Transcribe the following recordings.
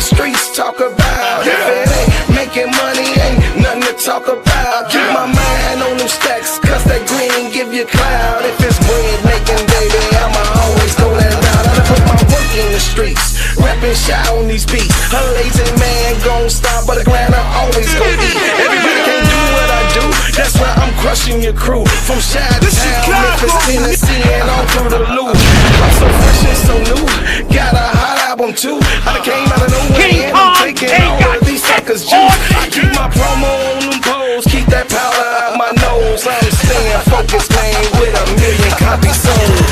Streets talk about. If it ain't making money, ain't nothing to talk about. Keep my mind on them stacks, cause that green give you cloud. If it's bread making, baby, I'ma always go that route. I done put my work in the streets, rapping shot on these beats. A lazy man gon' stop, but the grind I always gon' eat. Everybody can't do what I do, that's why I'm crushing your crew. From Chi-Town, Memphis, Tennessee, and all through the loop. I'm so fresh and so new, got a hot album too. I done came out of nowhere and I'm taking all of these suckers juice. I keep my promo on them poles, keep that powder out my nose. I'm staying focused, man, with 1 million copies sold.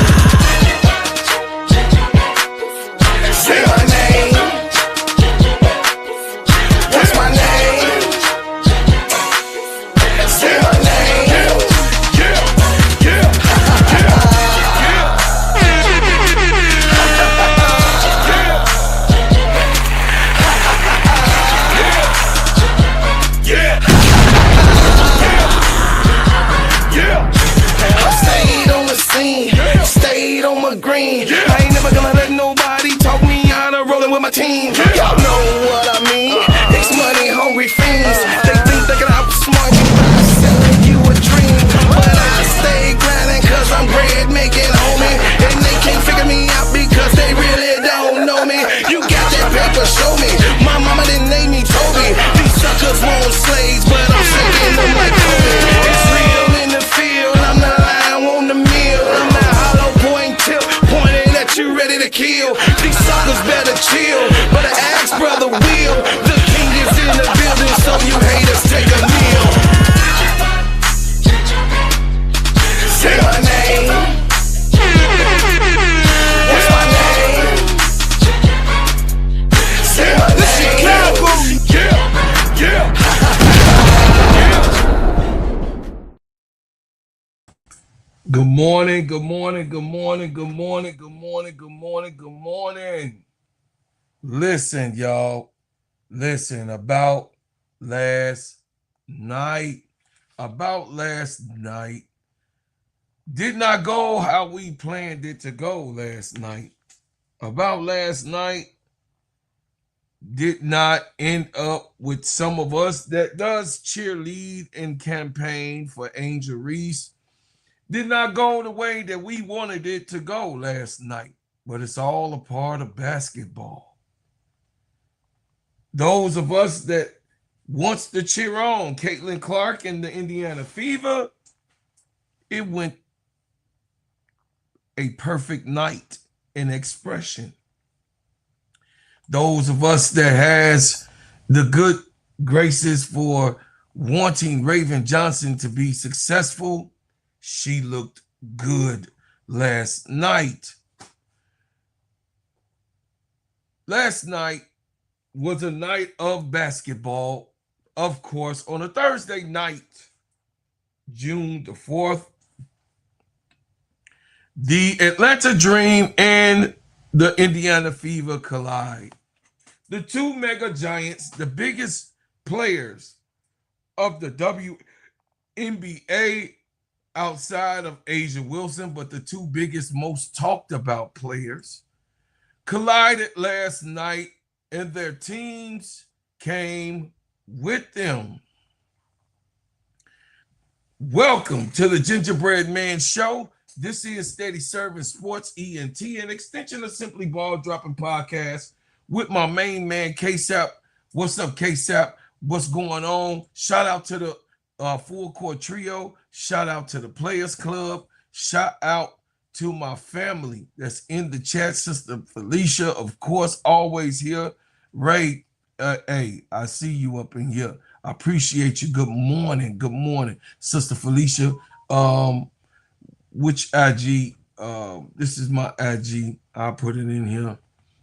Say my name. What's my name? Say my name. Stayed on my green. I ain't never gonna let nobody talk me out of rolling with my team. Y'all know what I mean. It's money hungry fiends. They think they can outsmart you by selling you a dream. But I stay grinding cause I'm bread making, homie. And they can't figure me out because they really don't know me. You got that paper, show me. My mama didn't name me Toby. These suckers want slaves, but I'm shaking them like Kobe. It's real in the field. I'm the lion on the meal. I'm the hollow point tip pointing at you ready to kill. These suckers better chill. But I ask brother Will, the king is in the building, so you haters take a meal. Say my name. What's my name? Say my name. Yeah. Good morning, good morning, good morning, good morning, good morning, good morning, good morning. Listen, y'all. Listen, about last night. Did not go how we planned it to go last night. About last night did not end up with some of us that does cheerlead and campaign for Angel Reese. Did not go the way that we wanted it to go last night, but it's all a part of basketball. Those of us that wants to cheer on Caitlin Clark and the Indiana Fever, it went a perfect night in expression. Those of us that has the good graces for wanting Raven Johnson to be successful, she looked good last night. Last night was a night of basketball, of course, on a Thursday night, June the 4th. The Atlanta Dream and the Indiana Fever collide. The two mega giants, the biggest players of the WNBA outside of Asia Wilson, but the two biggest, most talked about players, collided last night, and their teams came with them. Welcome to the Gingerbread Man Show. This is Steady Serving Sports ENT, an extension of Simply Ball Dropping Podcast with my main man, K-Sap. What's up, K-Sap? What's going on? Shout out to the Full Court Trio. Shout out to the Players Club. Shout out to my family that's in the chat. Sister Felicia, of course, always here. Ray, hey, I see you up in here. I appreciate you. Good morning. Good morning, Sister Felicia. Which IG? This is my IG. I'll put it in here.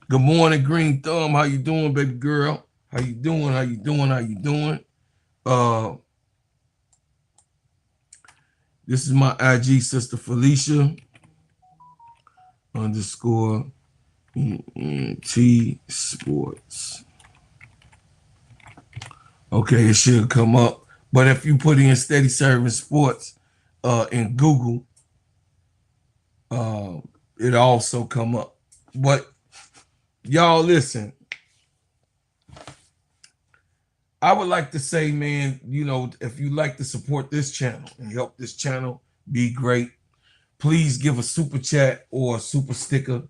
Good morning, Green Thumb. How you doing, baby girl? How you doing? How you doing? How you doing? This is my IG, Sister Felicia _ T Sports. Okay, it should come up. But if you put in Steady Serving Sports in Google, it also come up. But y'all listen, I would like to say, man, you know, if you like to support this channel and help this channel be great, please give a super chat or a super sticker,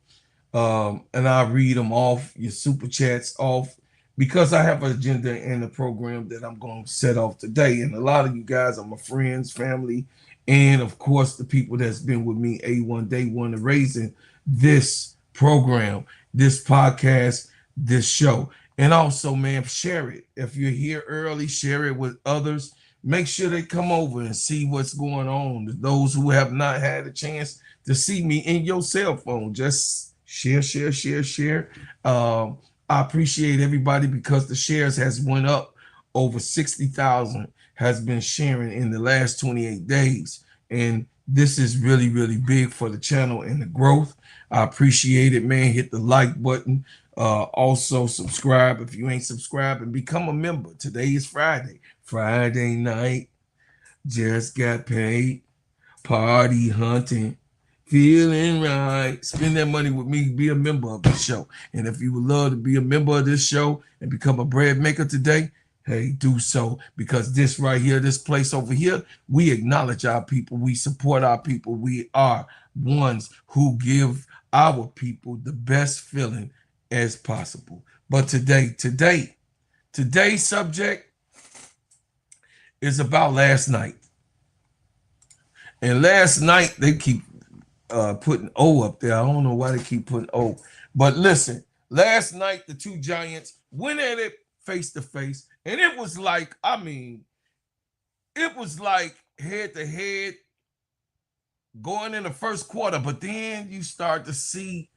and I'll read them off, your super chats off, because I have an agenda and a program that I'm going to set off today. And a lot of you guys are my friends, family, and of course, the people that's been with me A1 Day One to raising this program, this podcast, this show. And also, man, share it. If you're here early, share it with others. Make sure they come over and see what's going on. Those who have not had a chance to see me in your cell phone, just share, share, share, share. I appreciate everybody because the shares has went up. Over 60,000 has been sharing in the last 28 days. And this is really, really big for the channel and the growth. I appreciate it, man. Hit the like button. Also subscribe if you ain't subscribed, and become a member. Today is Friday night. Just got paid. Party hunting. Feeling right. Spend that money with me. Be a member of the show. And if you would love to be a member of this show and become a bread maker today, hey, do so. Because this right here, this place over here, we acknowledge our people. We support our people. We are ones who give our people the best feeling as possible. But today's subject is about last night. And last night, they keep putting O up there. I don't know why they keep putting O. But listen, last night, the two Giants went at it face to face. And it was like, it was like head to head going in the first quarter. But then you start to see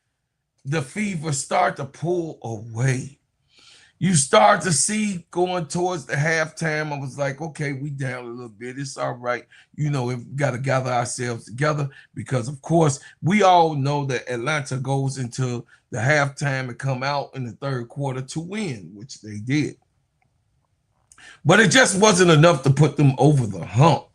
the fever start to pull away. You start to see going towards the halftime. I was like, okay, we down a little bit. It's all right. You know, we've got to gather ourselves together because, of course, we all know that Atlanta goes into the halftime and come out in the third quarter to win, which they did. But it just wasn't enough to put them over the hump.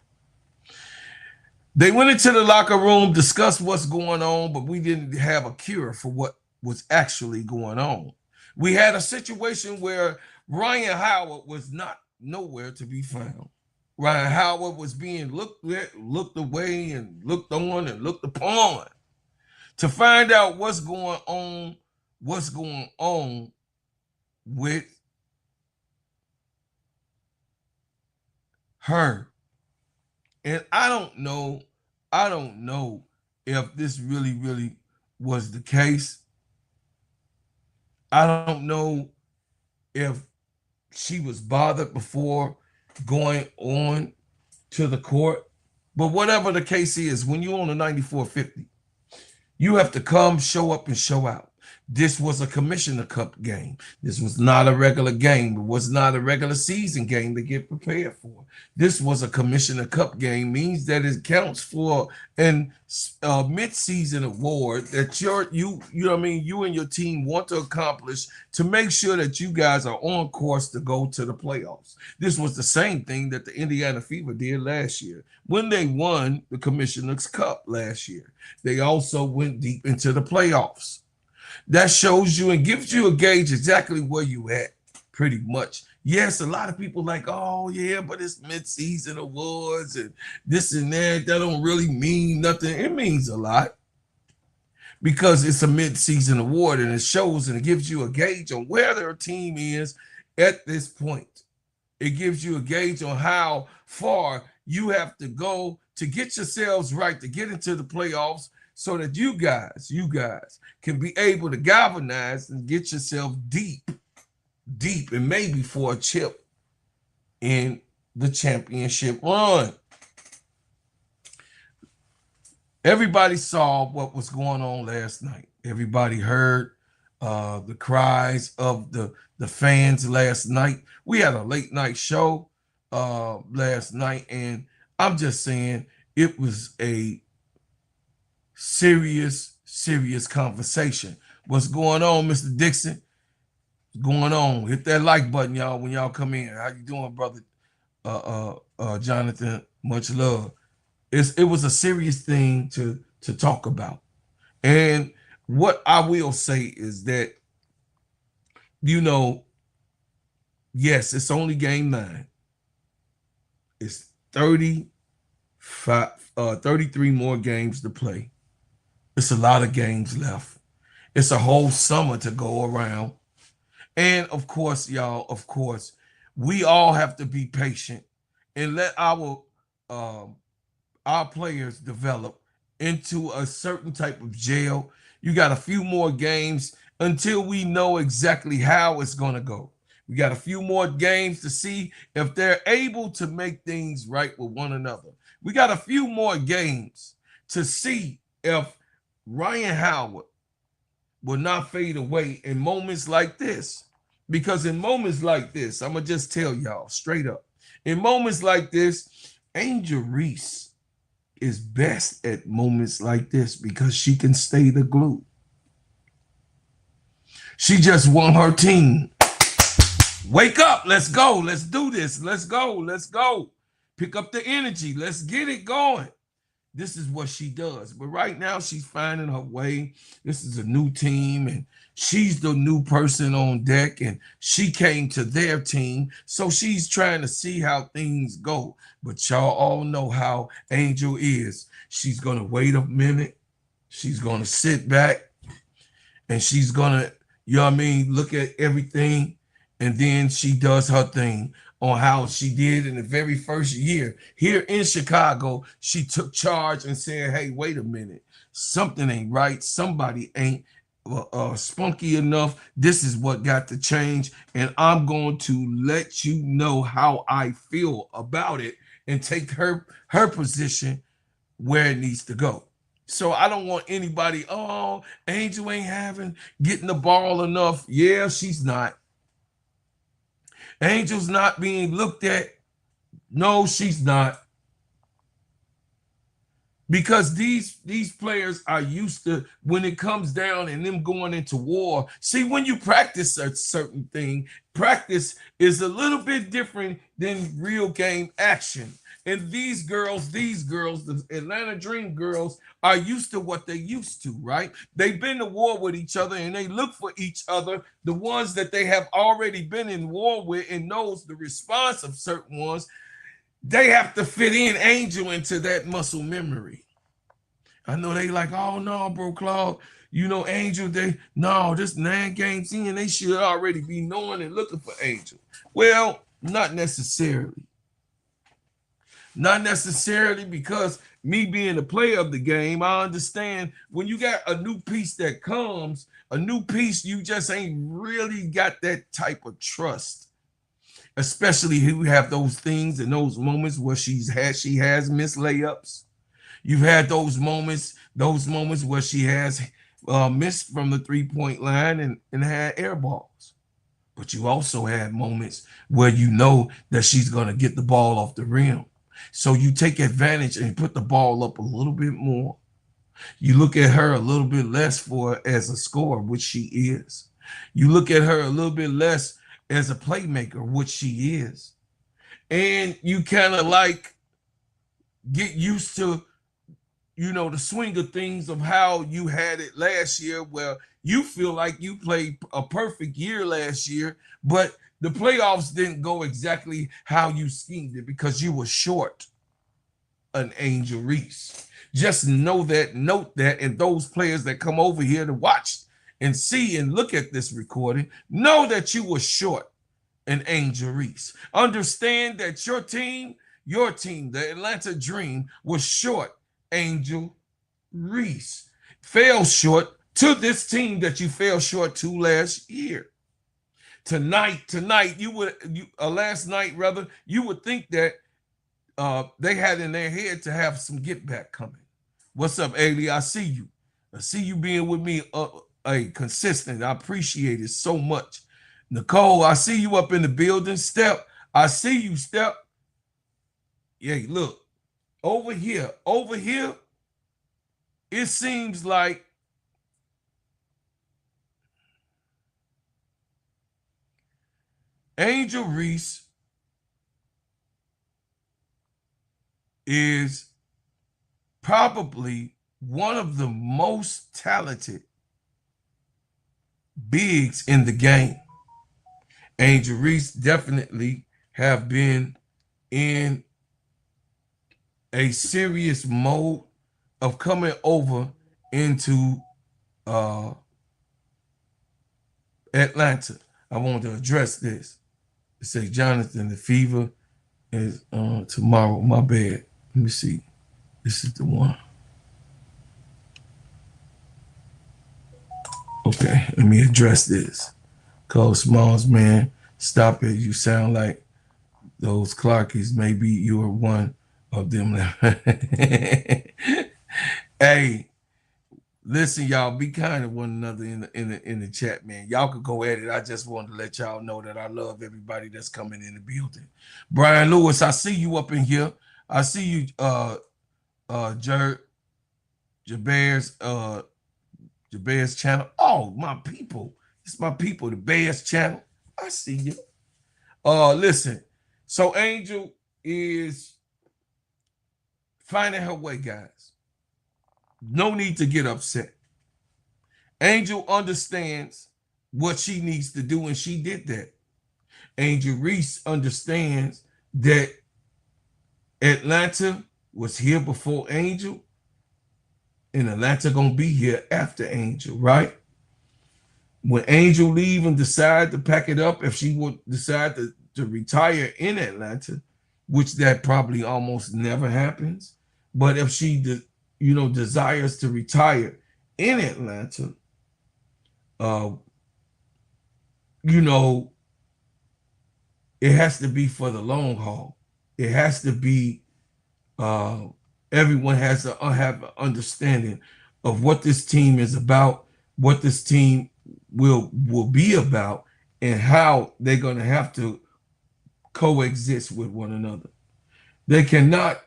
They went into the locker room, discussed what's going on, but we didn't have a cure for what was actually going on. We had a situation where Ryan Howard was not nowhere to be found. Ryan Howard was being looked at, looked away, and looked on and looked upon to find out what's going on with her. And I don't know if this really was the case. I don't know if she was bothered before going on to the court. But whatever the case is, when you own a 9450, you have to come, show up, and show out. This was a Commissioner Cup game. This was not a regular game. It was not a regular season game to get prepared for. This was a Commissioner Cup game, means that it counts for an mid-season award that you and your team want to accomplish to make sure that you guys are on course to go to the playoffs. This was the same thing that the Indiana Fever did last year when they won the Commissioner's Cup last year. They also went deep into the playoffs. That shows you and gives you a gauge exactly where you at, pretty much. Yes, a lot of people like, oh, yeah, but it's mid-season awards and this and that. That don't really mean nothing. It means a lot because it's a mid-season award, and it shows and it gives you a gauge on where their team is at this point. It gives you a gauge on how far you have to go to get yourselves right, to get into the playoffs, so that you guys can be able to galvanize and get yourself deep, and maybe for a chip in the championship run. Everybody saw what was going on last night. Everybody heard the cries of the fans last night. We had a late night show last night, and I'm just saying it was a serious conversation. What's going on, Mr. Dixon? What's going on? Hit that like button, y'all, when y'all come in. How you doing, brother? Jonathan, much love. It was a serious thing to talk about. And what I will say is that, you know, yes, it's only game 9. It's 33 more games to play. It's a lot of games left. It's a whole summer to go around. And of course, y'all, of course, we all have to be patient and let our players develop into a certain type of jail. You got a few more games until we know exactly how it's going to go. We got a few more games to see if they're able to make things right with one another. We got a few more games to see if Ryan Howard will not fade away in moments like this. Because in moments like this, I'm going to just tell y'all straight up. In moments like this, Angel Reese is best at moments like this because she can stay the glue. She just won her team. Wake up. Let's go. Let's do this. Let's go. Let's go. Pick up the energy. Let's get it going. This is what she does. But right now, she's finding her way. This is a new team, and she's the new person on deck, and she came to their team. So she's trying to see how things go. But y'all all know how Angel is. She's going to wait a minute. She's going to sit back, and she's going to, you know what I mean, look at everything, and then she does her thing. On how she did in the very first year here in Chicago. She took charge and said, hey, wait a minute. Something ain't right. Somebody ain't spunky enough. This is what got to change. And I'm going to let you know how I feel about it and take her position where it needs to go. So I don't want anybody, oh, Angel ain't getting the ball enough. Yeah, she's not. Angel's not being looked at. No, she's not. Because these players are used to when it comes down and them going into war. See, when you practice a certain thing, practice is a little bit different than real game action. And these girls, the Atlanta Dream girls, are used to what they're used to, right? They've been to war with each other, and they look for each other, the ones that they have already been in war with and knows the response of certain ones. They have to fit in Angel into that muscle memory. I know they like, oh, no, bro, Claude, you know, Angel, this 9 games in, they should already be knowing and looking for Angel. Well, not necessarily. Not necessarily, because me being a player of the game, I understand when you got a new piece that comes, a new piece, you just ain't really got that type of trust. Especially if you have those things and those moments where she has missed layups. You've had those moments where she has missed from the 3-point line and had air balls. But you also had moments where you know that she's going to get the ball off the rim. So you take advantage and put the ball up a little bit more. You look at her a little bit less as a scorer, which she is. You look at her a little bit less as a playmaker, which she is. And you kind of like get used to, you know, the swing of things of how you had it last year, where you feel like you played a perfect year last year, but the playoffs didn't go exactly how you schemed it because you were short an Angel Reese. Just note that, and those players that come over here to watch and see and look at this recording, know that you were short an Angel Reese. Understand that your team, the Atlanta Dream, was short Angel Reese. Fell short to this team that you fell short to last year. Last night, you would think that they had in their head to have some get back coming. What's up, Ailey? I see you. I see you being with me consistent. I appreciate it so much. Nicole, I see you up in the building. Step, I see you, Step. Yeah, look, over here, it seems like Angel Reese is probably one of the most talented bigs in the game. Angel Reese definitely have been in a serious mode of coming over into Atlanta. I want to address this. It says, Jonathan, the fever is tomorrow. My bad. Let me see. This is the one. Okay, let me address this. Cole Smalls, man, stop it. You sound like those Clarkies. Maybe you are one of them. Hey, listen, y'all, be kind to one another in the chat, man. Y'all could go at it. I just wanted to let y'all know that I love everybody that's coming in the building. Brian Lewis, I see you up in here. I see you, Jabear's channel. Oh, my people. It's my people, the Bears channel. I see you. Listen. So Angel is finding her way, guys. No need to get upset. Angel understands what she needs to do, and she did that. Angel Reese understands that Atlanta was here before Angel, and Atlanta gonna be here after Angel, right? When Angel leave and decide to pack it up, if she would decide to retire in Atlanta, which that probably almost never happens, but if she desires to retire in Atlanta, it has to be for the long haul. It has to be, everyone has to have an understanding of what this team is about, what this team will be about, and how they're going to have to coexist with one another. They cannot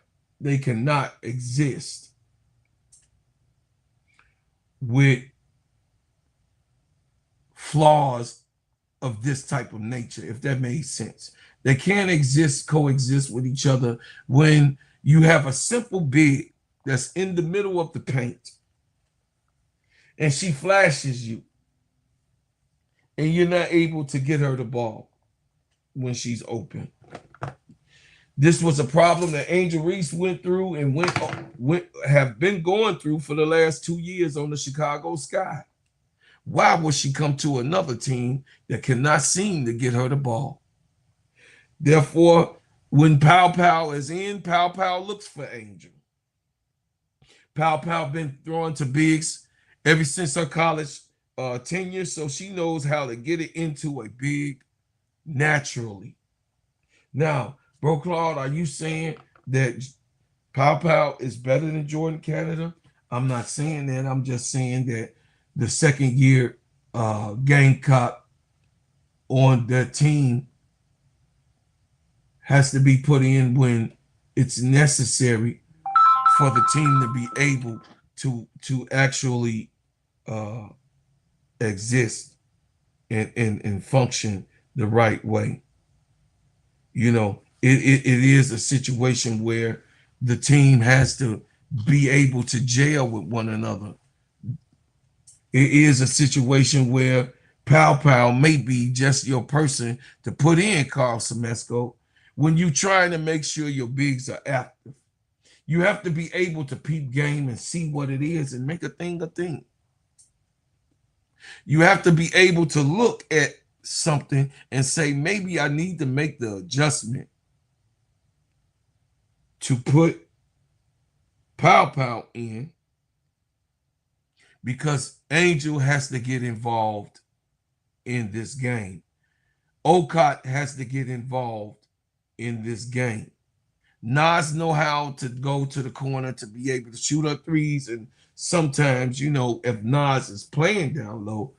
exist with flaws of this type of nature, if that makes sense. They can't coexist with each other when you have a simple big that's in the middle of the paint and she flashes you and you're not able to get her the ball when she's open. This was a problem that Angel Reese went through and have been going through for the last 2 years on the Chicago Sky. Why would she come to another team that cannot seem to get her the ball? Therefore, when Pow Pow is in, Pow Pow looks for Angel. Pow Pow been throwing to bigs ever since her college tenure, so she knows how to get it into a big naturally. Now, Bro Claude, are you saying that Pow Pow is better than Jordan Canada? I'm not saying that. I'm just saying that the second year Gamecock on the team has to be put in when it's necessary for the team to be able to actually exist and function the right way. It is a situation where the team has to be able to gel with one another. It is a situation where Pow Pow may be just your person to put in, Carl Semesco, when you're trying to make sure your bigs are active. You have to be able to peep game and see what it is and make a thing a thing. You have to be able to look at something and say, maybe I need to make the adjustment to put Pow Pow in because Angel has to get involved in this game. Okot has to get involved in this game. Nas know how to go to the corner to be able to shoot up threes, and sometimes, if Nas is playing down low,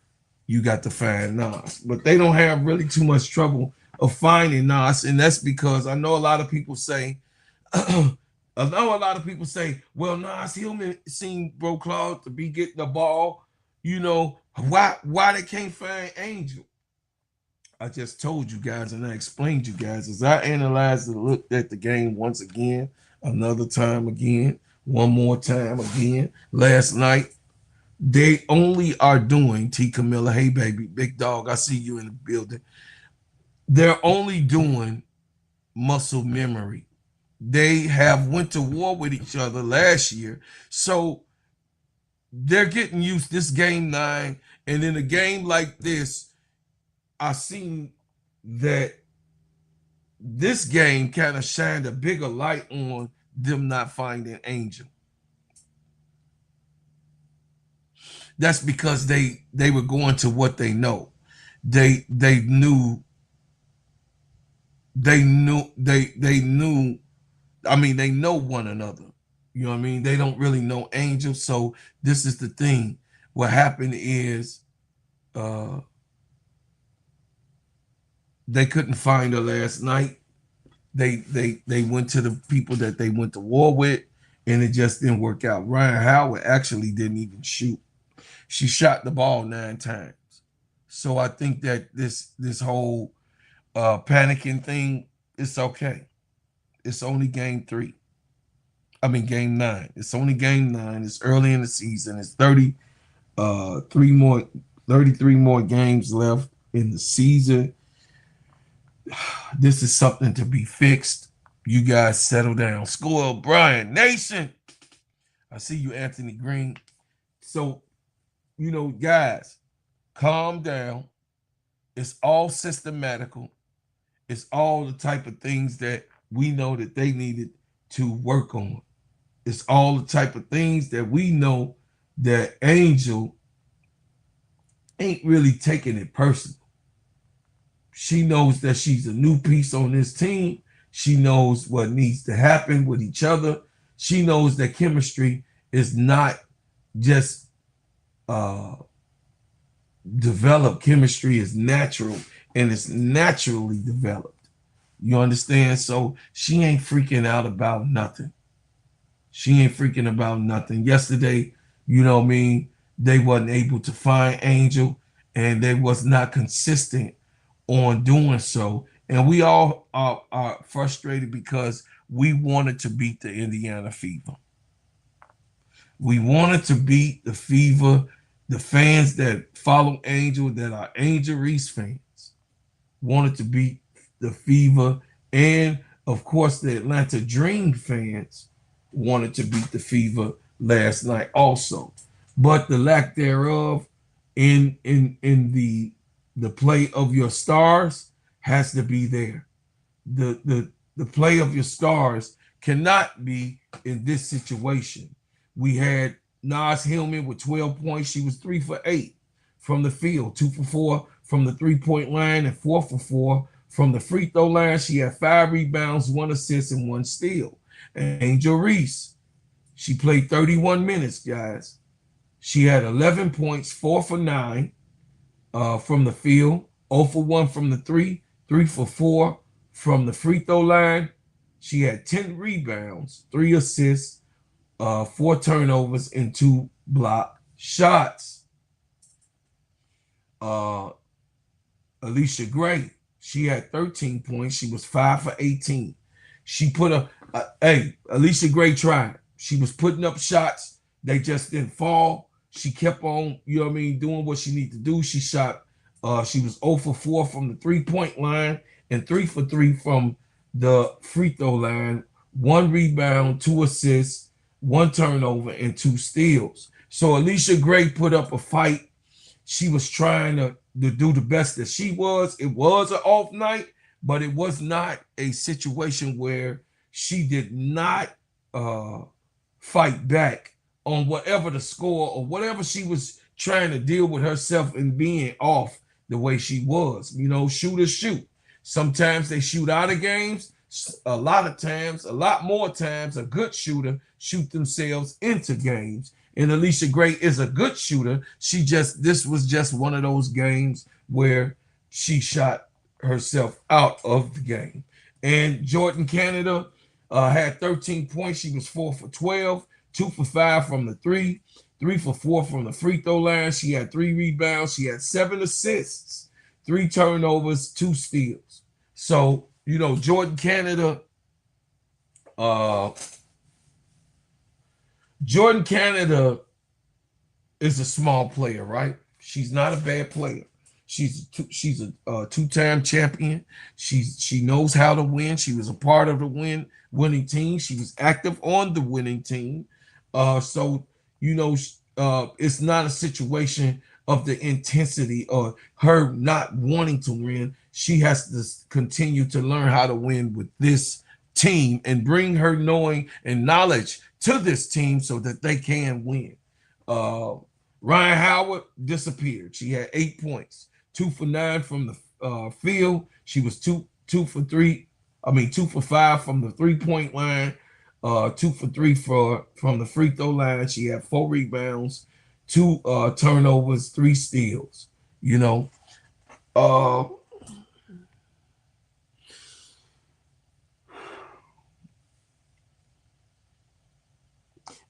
you got to find Nas. But they don't have really too much trouble of finding Nas, and that's because I know a lot of people say, well, Nas Hillman seen Bro Claude to be getting the ball. Why they can't find Angel? I just told you guys and I explained you guys as I analyzed and looked at the game once again, another time again, one more time again. Last night, they only are doing T. Camilla. Hey, baby, big dog. I see you in the building. They're only doing muscle memory. They have went to war with each other last year, so they're getting used. This game 9, and in a game like this, I seen that this game kind of shined a bigger light on them not finding Angel. That's because they were going to what they know. They knew. They knew. I mean, they know one another. You know what I mean? They don't really know Angel. So this is the thing. What happened is they couldn't find her last night. They went to the people that they went to war with, and it just didn't work out. Ryan Howard actually didn't even shoot. She shot the ball 9 times. So I think that this whole panicking thing, it's okay. It's only game 3. I mean game 9. It's only game 9. It's early in the season. It's 33 more games left in the season. This is something to be fixed. You guys settle down. Score Brian Nation. I see you, Anthony Green. So, you know, guys, calm down. It's all systematical. It's all the type of things that we know that they needed to work on. It's all the type of things that we know that Angel ain't really taking it personal. She knows that she's a new piece on this team. She knows what needs to happen with each other. She knows that chemistry is not just developed. Chemistry is natural, and it's naturally developed. You understand? So she ain't freaking out about nothing. She ain't freaking about nothing. Yesterday, you know what I mean, they wasn't able to find Angel, and they was not consistent on doing so. And we all are frustrated because we wanted to beat the Indiana Fever. We wanted to beat the Fever. The fans that follow Angel, that are Angel Reese fans, wanted to beat the Fever. And, of course, the Atlanta Dream fans wanted to beat the Fever last night also. But the lack thereof in the play of your stars has to be there. The play of your stars cannot be in this situation. We had Nas Hillman with 12 points. She was 3 for 8 from the field, 2 for 4 from the 3-point line, and 4 for 4 from the free throw line. She had 5 rebounds, 1 assist, and 1 steal. And Angel Reese, she played 31 minutes, guys. She had 11 points, 4 for 9 from the field, 0 for 1 from the 3, 3 for 4 from the free throw line. She had 10 rebounds, 3 assists, 4 turnovers, and 2 block shots. Alicia Gray, she had 13 points. She was 5 for 18. She put Alicia Gray tried. She was putting up shots. They just didn't fall. She kept on, you know what I mean, doing what she needed to do. She shot, she was 0 for 4 from the 3-point line and 3 for 3 from the free throw line. 1 rebound, 2 assists, 1 turnover, and 2 steals. So Alicia Gray put up a fight. She was trying to do the best that she was. It was an off night, but it was not a situation where she did not fight back on whatever the score or whatever she was trying to deal with herself and being off the way she was. You know, shooters shoot. Sometimes they shoot out of games. A lot of times, a lot more times, a good shooter shoot themselves into games. And Alicia Gray is a good shooter. This was just one of those games where she shot herself out of the game. And Jordan Canada had 13 points. She was 4 for 12, 2 for 5 from the 3, 3 for 4 from the free throw line. She had 3 rebounds. She had 7 assists, 3 turnovers, 2 steals. So, you know, Jordan Canada is a small player, right? She's not a bad player. She's a two-time champion. She knows how to win. She was a part of the winning team. She was active on the winning team. So you know, it's not a situation of the intensity or her not wanting to win. She has to continue to learn how to win with this team and bring her knowing and knowledge to this team so that they can win. Ryan Howard disappeared. She had 8 points, 2 for 9 from the field. She was two for 5 from the 3-point line, 2 for 3 from the free throw line. She had 4 rebounds, 2 turnovers, 3 steals. You know,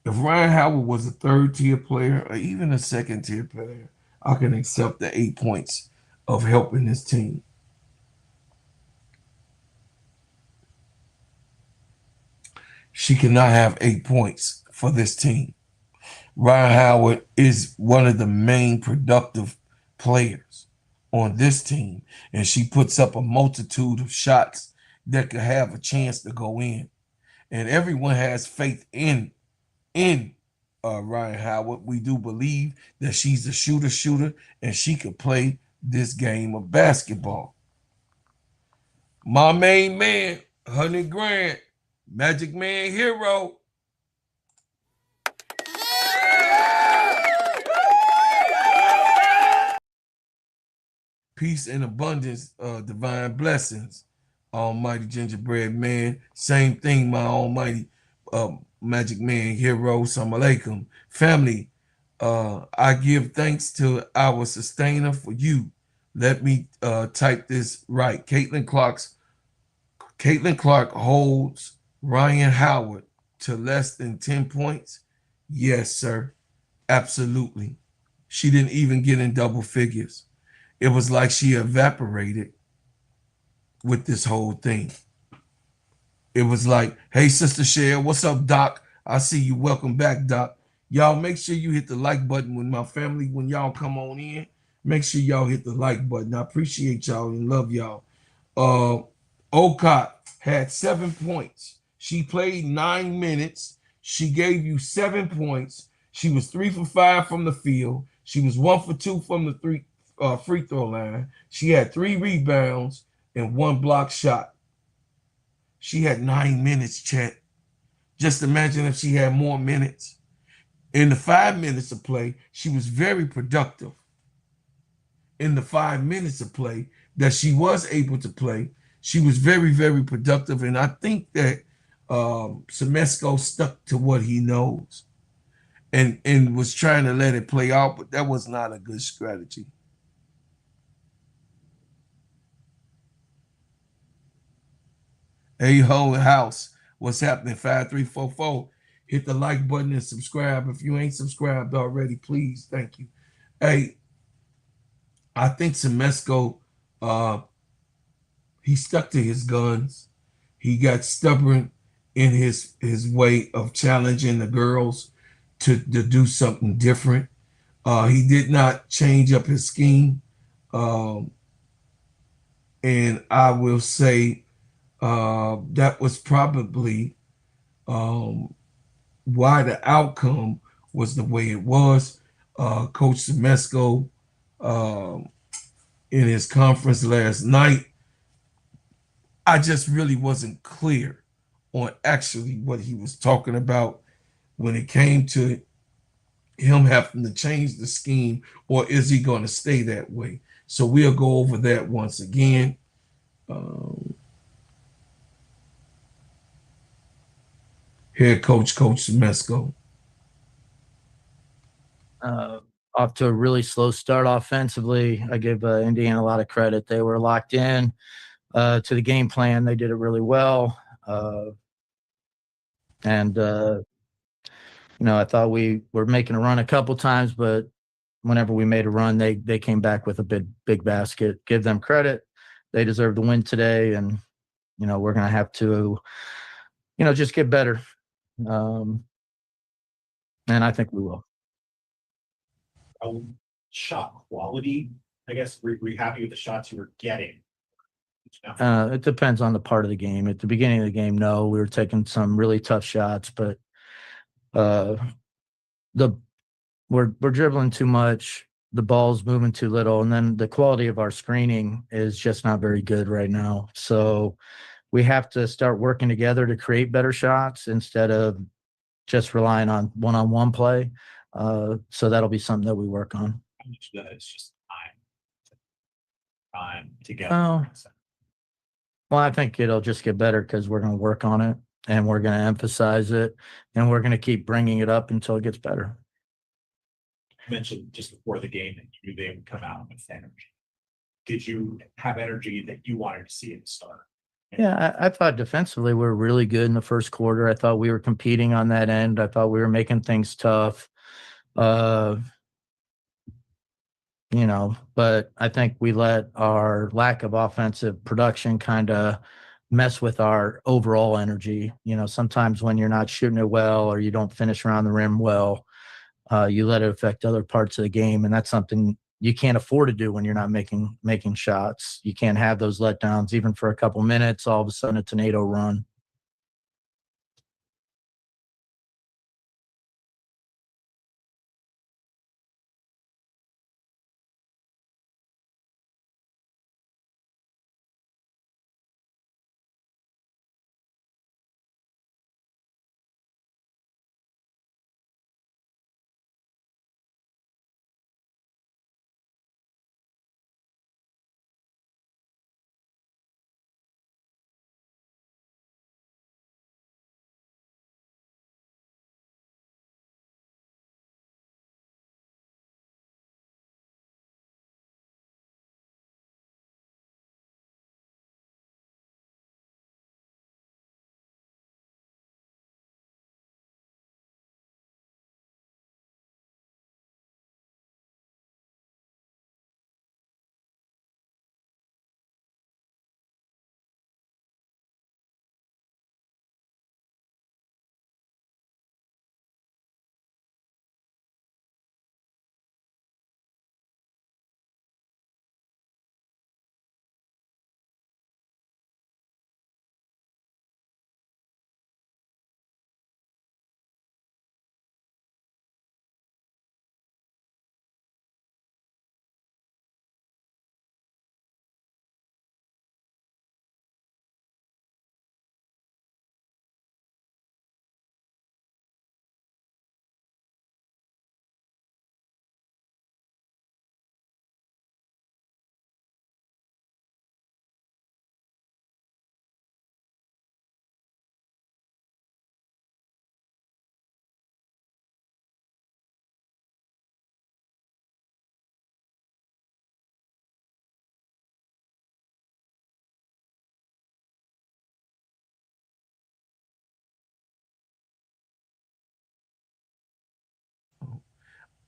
if Ryan Howard was a 3rd-tier player or even a 2nd-tier player, I can accept the 8 points of helping this team. She cannot have 8 points for this team. Ryan Howard is one of the main productive players on this team, and she puts up a multitude of shots that could have a chance to go in. And everyone has faith in Ryan Howard. We do believe that she's a shooter, and she could play this game of basketball. My main man, 100 grand, Magic Man Hero. Peace and abundance, divine blessings, almighty gingerbread man. Same thing, my almighty Magic Man Hero. Assalamu alaikum. Family, I give thanks to our sustainer for you. Let me type this right. Caitlin Clark holds Ryan Howard to less than 10 points. Yes, sir. Absolutely. She didn't even get in double figures. It was like she evaporated with this whole thing. It was like, hey, Sister Cher, what's up, Doc? I see you. Welcome back, Doc. Y'all make sure you hit the like button with my family when y'all come on in. Make sure y'all hit the like button. I appreciate y'all and love y'all. Ocott had 7 points. She played 9 minutes. She gave you 7 points. She was 3 for 5 from the field. She was 1 for 2 from the free throw line. She had 3 rebounds and 1 block shot. She had 9 minutes, Chet. Just imagine if she had more minutes. In the 5 minutes of play, she was very productive. In the 5 minutes of play that she was able to play, she was very, very productive. And I think that Semesco stuck to what he knows and was trying to let it play out, but that was not a good strategy. Hey, whole house, what's happening? 5344. Hit the like button and subscribe. If you ain't subscribed already, please. Thank you. Hey, I think Semesco, he stuck to his guns. He got stubborn in his way of challenging the girls to do something different. He did not change up his scheme. And I will say that was probably why the outcome was the way it was. Coach Semesco, in his conference last night, I just really wasn't clear on actually what he was talking about when it came to him having to change the scheme, or is he going to stay that way? So we'll go over that once again. Head coach Semesco. Off to a really slow start offensively. I give Indiana a lot of credit. They were locked in to the game plan. They did it really well. I thought we were making a run a couple times, but whenever we made a run, they came back with a big basket. Give them credit. They deserve the win today, and we're gonna have to just get better. And I think we will. Shot quality, I guess. Were you happy with the shots you were getting? It depends on the part of the game. At the beginning of the game, no, we were taking some really tough shots, but we're dribbling too much. The ball's moving too little, and then the quality of our screening is just not very good right now. So we have to start working together to create better shots instead of just relying on one-on-one play. So that'll be something that we work on. How much of that is just time together? Well, I think it'll just get better because we're going to work on it and we're going to emphasize it and we're going to keep bringing it up until it gets better. You mentioned just before the game that you knew they would come out with energy. Did you have energy that you wanted to see at the start? Yeah, I thought defensively we were really good in the first quarter. I thought we were competing on that end. I thought we were making things tough. But I think we let our lack of offensive production kind of mess with our overall energy. Sometimes when you're not shooting it well or you don't finish around the rim well, you let it affect other parts of the game. And that's something you can't afford to do when you're not making shots. You can't have those letdowns, even for a couple minutes. All of a sudden, a tornado run.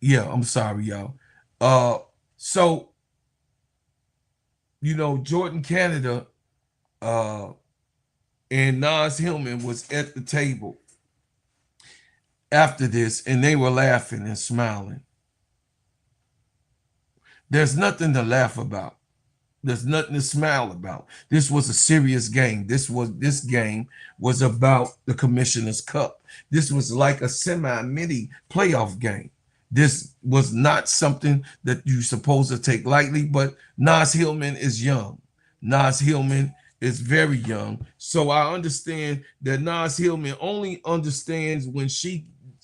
Yeah, I'm sorry, y'all. So Jordan Canada and Nas Hillman was at the table after this, and they were laughing and smiling. There's nothing to laugh about. There's nothing to smile about. This was a serious game. This game was about the Commissioner's Cup. This was like a semi-mini playoff game. This was not something that you're supposed to take lightly, but Nas Hillman is young. Nas Hillman is very young. So I understand that Nas Hillman only understands when she's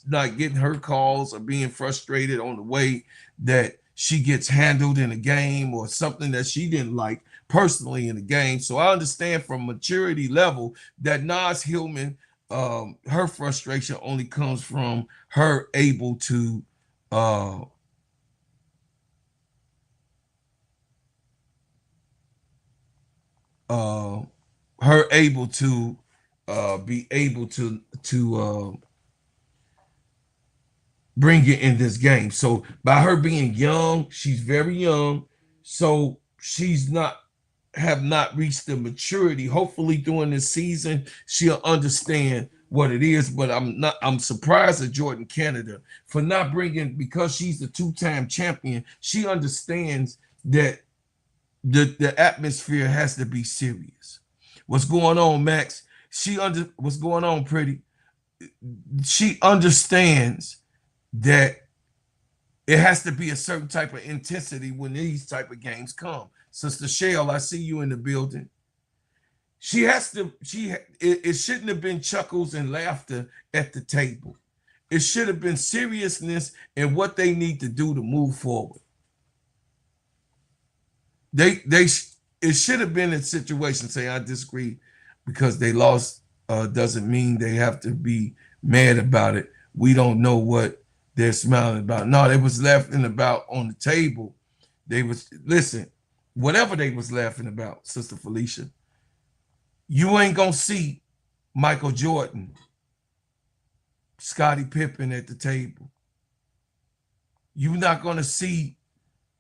not getting her calls or being frustrated on the way that she gets handled in a game or something that she didn't like personally in the game. So I understand from maturity level that Nas Hillman, her frustration only comes from her able to be able to bring it in this game. So by her being young, she's very young, so she's not have not reached the maturity. Hopefully during this season she'll understand what it is. But I'm surprised at Jordan Canada for not bringing, because she's the two-time champion. She understands that the atmosphere has to be serious. What's going on, Max? What's going on, Pretty? She understands that it has to be a certain type of intensity when these type of games come. Sister Shell, I see you in the building. It shouldn't have been chuckles and laughter at the table. It should have been seriousness and what they need to do to move forward. It should have been a situation, say I disagree, because they lost doesn't mean they have to be mad about it. We don't know what they're smiling about. No, they was laughing about on the table. They was, listen, whatever they was laughing about, Sister Felicia, you ain't gonna see Michael Jordan, Scottie Pippen at the table. You're not gonna see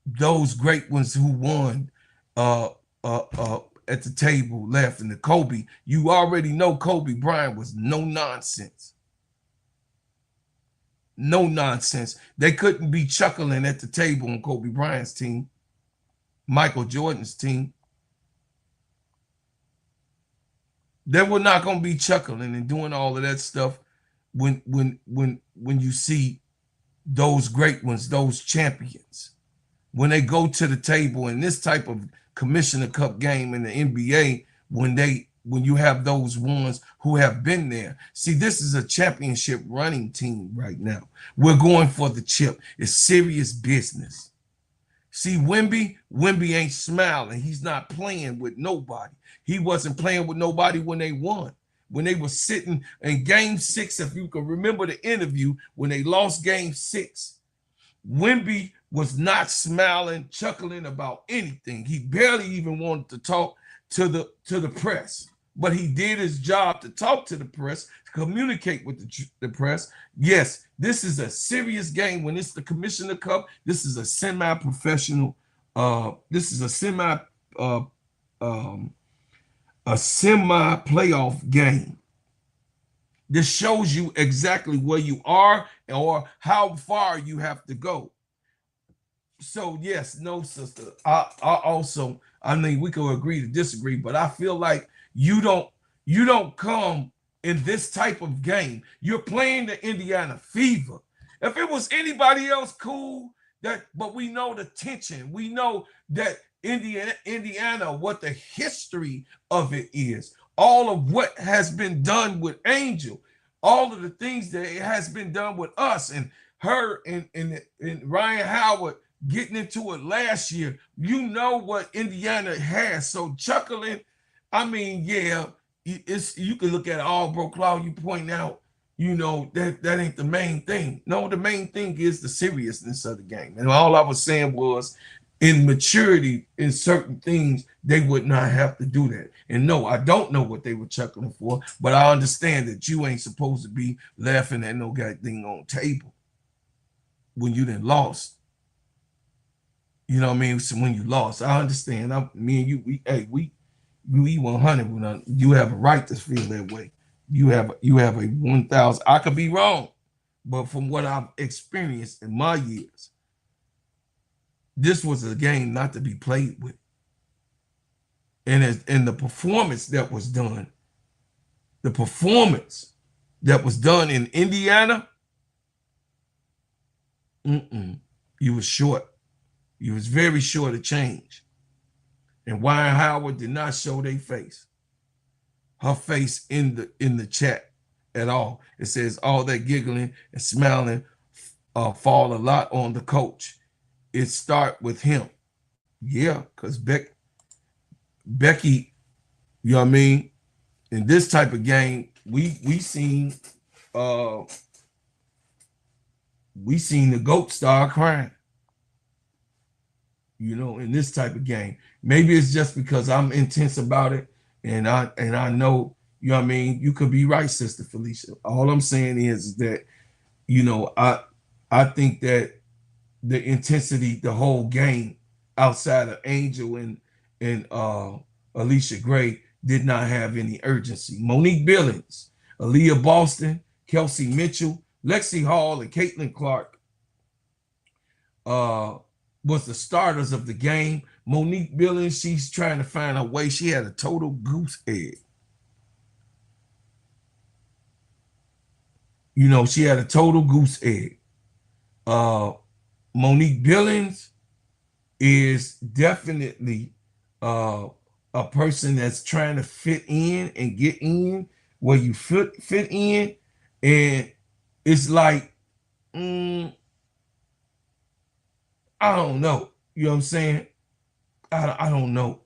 those great ones who won at the table laughing at Kobe. You already know Kobe Bryant was no nonsense. No nonsense. They couldn't be chuckling at the table on Kobe Bryant's team, Michael Jordan's team. They were not going to be chuckling and doing all of that stuff when you see those great ones, those champions. When they go to the table in this type of Commissioner Cup game in the NBA, when you have those ones who have been there. See, this is a championship running team right now. We're going for the chip. It's serious business. See, Wemby ain't smiling. He's not playing with nobody. He wasn't playing with nobody when they won. When they were sitting in game 6, if you can remember the interview, when they lost game 6, Wemby was not smiling, chuckling about anything. He barely even wanted to talk to the press, but he did his job to talk to the press, to communicate with the press. Yes, this is a serious game. When it's the Commissioner Cup, this is a semi-professional. This is a semi-playoff game. This shows you exactly where you are or how far you have to go. So yes, no, sister. I mean, we could agree to disagree, but I feel like you don't come in this type of game. You're playing the Indiana Fever. If it was anybody else, cool. But we know the tension. We know that Indiana, what the history of it is. All of what has been done with Angel, all of the things that has been done with us and her and Ryan Howard getting into it last year. You know what Indiana has. So chuckling, I mean, yeah, you can look at all Bro Claude, you point out, you know, that ain't the main thing. No, the main thing is the seriousness of the game. And all I was saying was, in maturity, in certain things, they would not have to do that. And no, I don't know what they were chuckling for, but I understand that you ain't supposed to be laughing at no goddamn on table when you done lost. You know what I mean? So when you lost, I understand. Me and you, we 100. You have a right to feel that way. You have a 1,000. I could be wrong, but from what I've experienced in my years, this was a game not to be played with. And the performance that was done, in Indiana, you was short. You was very short of change. And Ryan Howard did not show their face. Her face in the chat at all. It says all that giggling and smiling fall a lot on the coach. It start with him. Yeah, because Becky, you know what I mean? In this type of game, we seen the GOAT star crying. You know, in this type of game. Maybe it's just because I'm intense about it, and I know, you know what I mean? You could be right, Sister Felicia. All I'm saying is that, you know, I think that the intensity, the whole game, outside of Angel and Alicia Gray, did not have any urgency. Monique Billings, Aaliyah Boston, Kelsey Mitchell, Lexi Hall, and Caitlin Clark was the starters of the game. Monique Billings, she's trying to find a way. She had a total goose egg. You know, she had a total goose egg. Monique Billings is definitely a person that's trying to fit in and get in where you fit in. And it's like, I don't know. You know what I'm saying? I don't know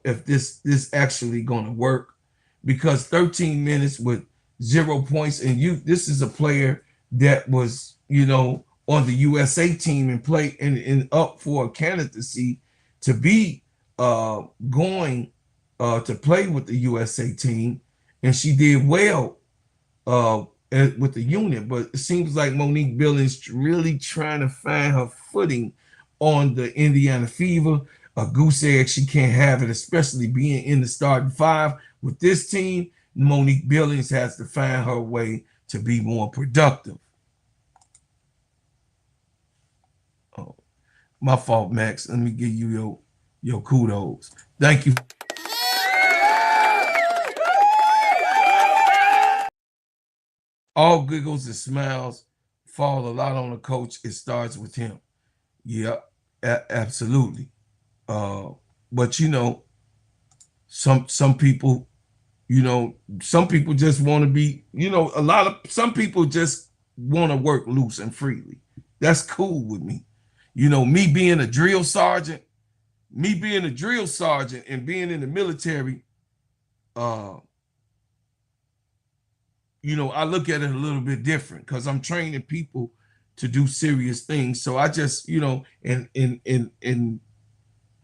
if this actually going to work, because 13 minutes with 0 points, and this is a player that was, you know, on the USA team and play and up for a candidacy to be going to play with the USA team, and she did well with the unit. But it seems like Monique Billings really trying to find her footing on the Indiana Fever. A goose egg, she can't have it, especially being in the starting five with this team. Monique Billings has to find her way to be more productive. Oh, my fault, Max. Let me give you your kudos. Thank you. All giggles and smiles fall a lot on the coach. It starts with him. Yeah, absolutely. But you know, some people, you know, some people just want to be, you know, some people just want to work loose and freely. That's cool with me. You know, me being a drill sergeant and being in the military, you know, I look at it a little bit different because I'm training people to do serious things. So I just, you know, in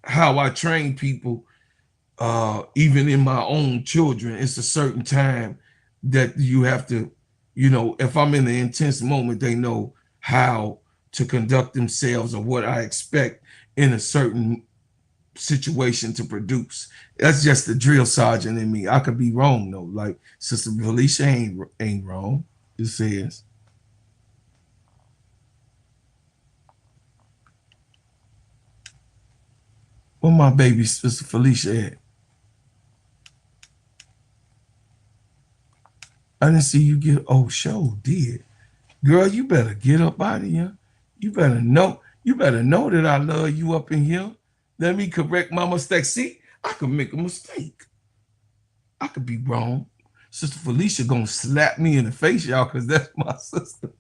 how I train people, even in my own children, it's a certain time that you have to, you know, if I'm in an intense moment, they know how to conduct themselves or what I expect in a certain situation to produce. That's just the drill sergeant in me. I could be wrong though. Like Sister Felicia ain't wrong. It says, where my baby Sister Felicia at? I didn't see you get. Oh, show did. Girl, you better get up out of here. You better know that I love you up in here. Let me correct my mistake. See, I could make a mistake. I could be wrong. Sister Felicia gonna slap me in the face, y'all, because that's my sister.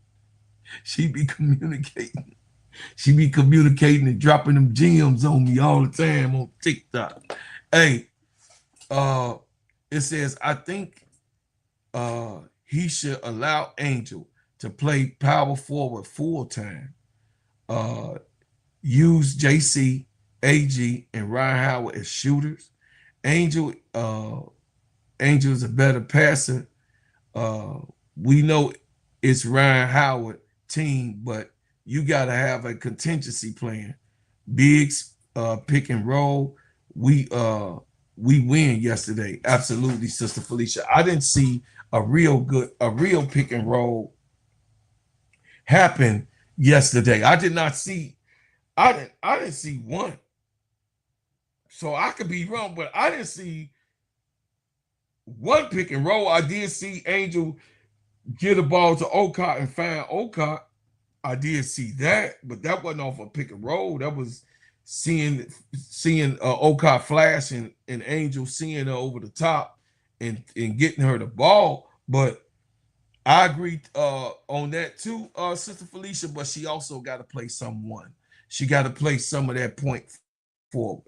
She be communicating. She be communicating and dropping them gems on me all the time on TikTok. Hey, it says, I think he should allow Angel to play power forward full time. Use JC, AG, and Ryan Howard as shooters. Angel's a better passer. We know it's Ryan Howard team, but you got to have a contingency plan. Biggs, pick and roll. We win yesterday. Absolutely, Sister Felicia. I didn't see a real pick and roll happen yesterday. I didn't see one. So I could be wrong, but I didn't see one pick and roll. I did see Angel get a ball to Ocott and find Ocott. I did see that, but that wasn't off a pick and roll. That was seeing Ocott flash and Angel seeing her over the top and getting her the ball. But I agree on that too, Sister Felicia, but she also got to play someone. She got to play some of that point forward.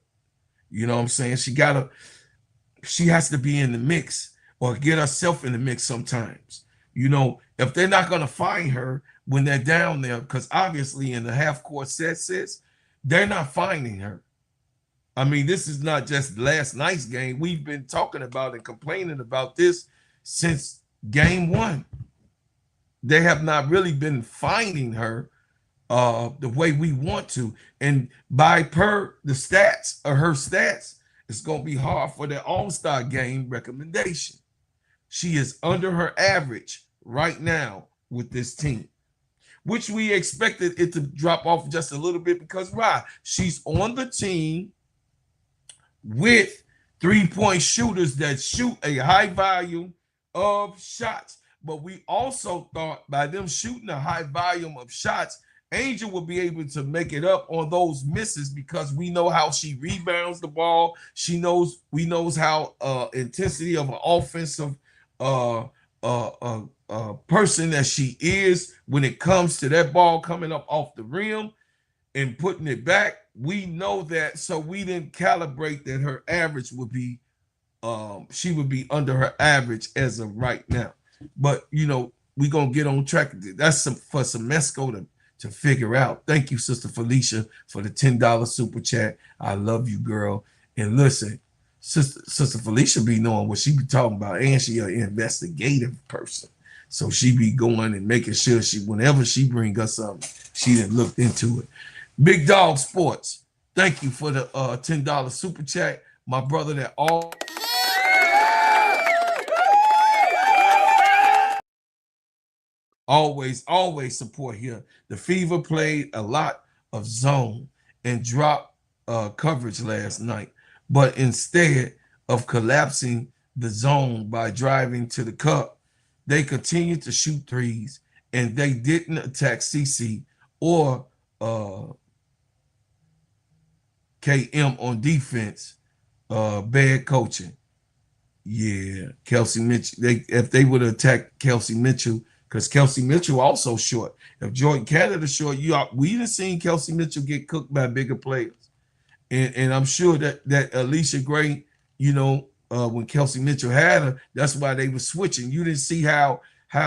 You know what I'm saying? She has to be in the mix or get herself in the mix sometimes. You know, if they're not going to find her when they're down there, because obviously in the half-court sets, they're not finding her. I mean, this is not just last night's game. We've been talking about and complaining about this since game one. they have not really been finding her the way we want to. And by per the stats or her stats, it's going to be hard for the All-Star game recommendation. She is under her average right now with this team, which we expected it to drop off just a little bit because why? She's on the team with three-point shooters that shoot a high volume of shots. But we also thought by them shooting a high volume of shots, Angel will be able to make it up on those misses because we know how she rebounds the ball. We knows how intensity of an offensive person that she is when it comes to that ball coming up off the rim and putting it back. We know that, so we didn't calibrate that her average would be she would be under her average as of right now. But we're gonna get on track. That's for some Mesco to figure out. Thank you, Sister Felicia, for the $10 super chat. I love you, girl. And listen, Sister Felicia be knowing what she be talking about, and she an investigative person. So she be going and making sure whenever she bring us something, she done looked into it. Big Dog Sports, thank you for the $10 super chat. My brother that always support here. The Fever played a lot of zone and drop coverage last night, but instead of collapsing the zone by driving to the cup, they continued to shoot threes, and they didn't attack CC or KM on defense. Bad coaching. Yeah, Kelsey Mitchell. If they would have attacked Kelsey Mitchell, because Kelsey Mitchell also short. If Jordan Canada short, we done seen Kelsey Mitchell get cooked by bigger players, and I'm sure that Alicia Gray, when Kelsey Mitchell had her, that's why they were switching. You didn't see how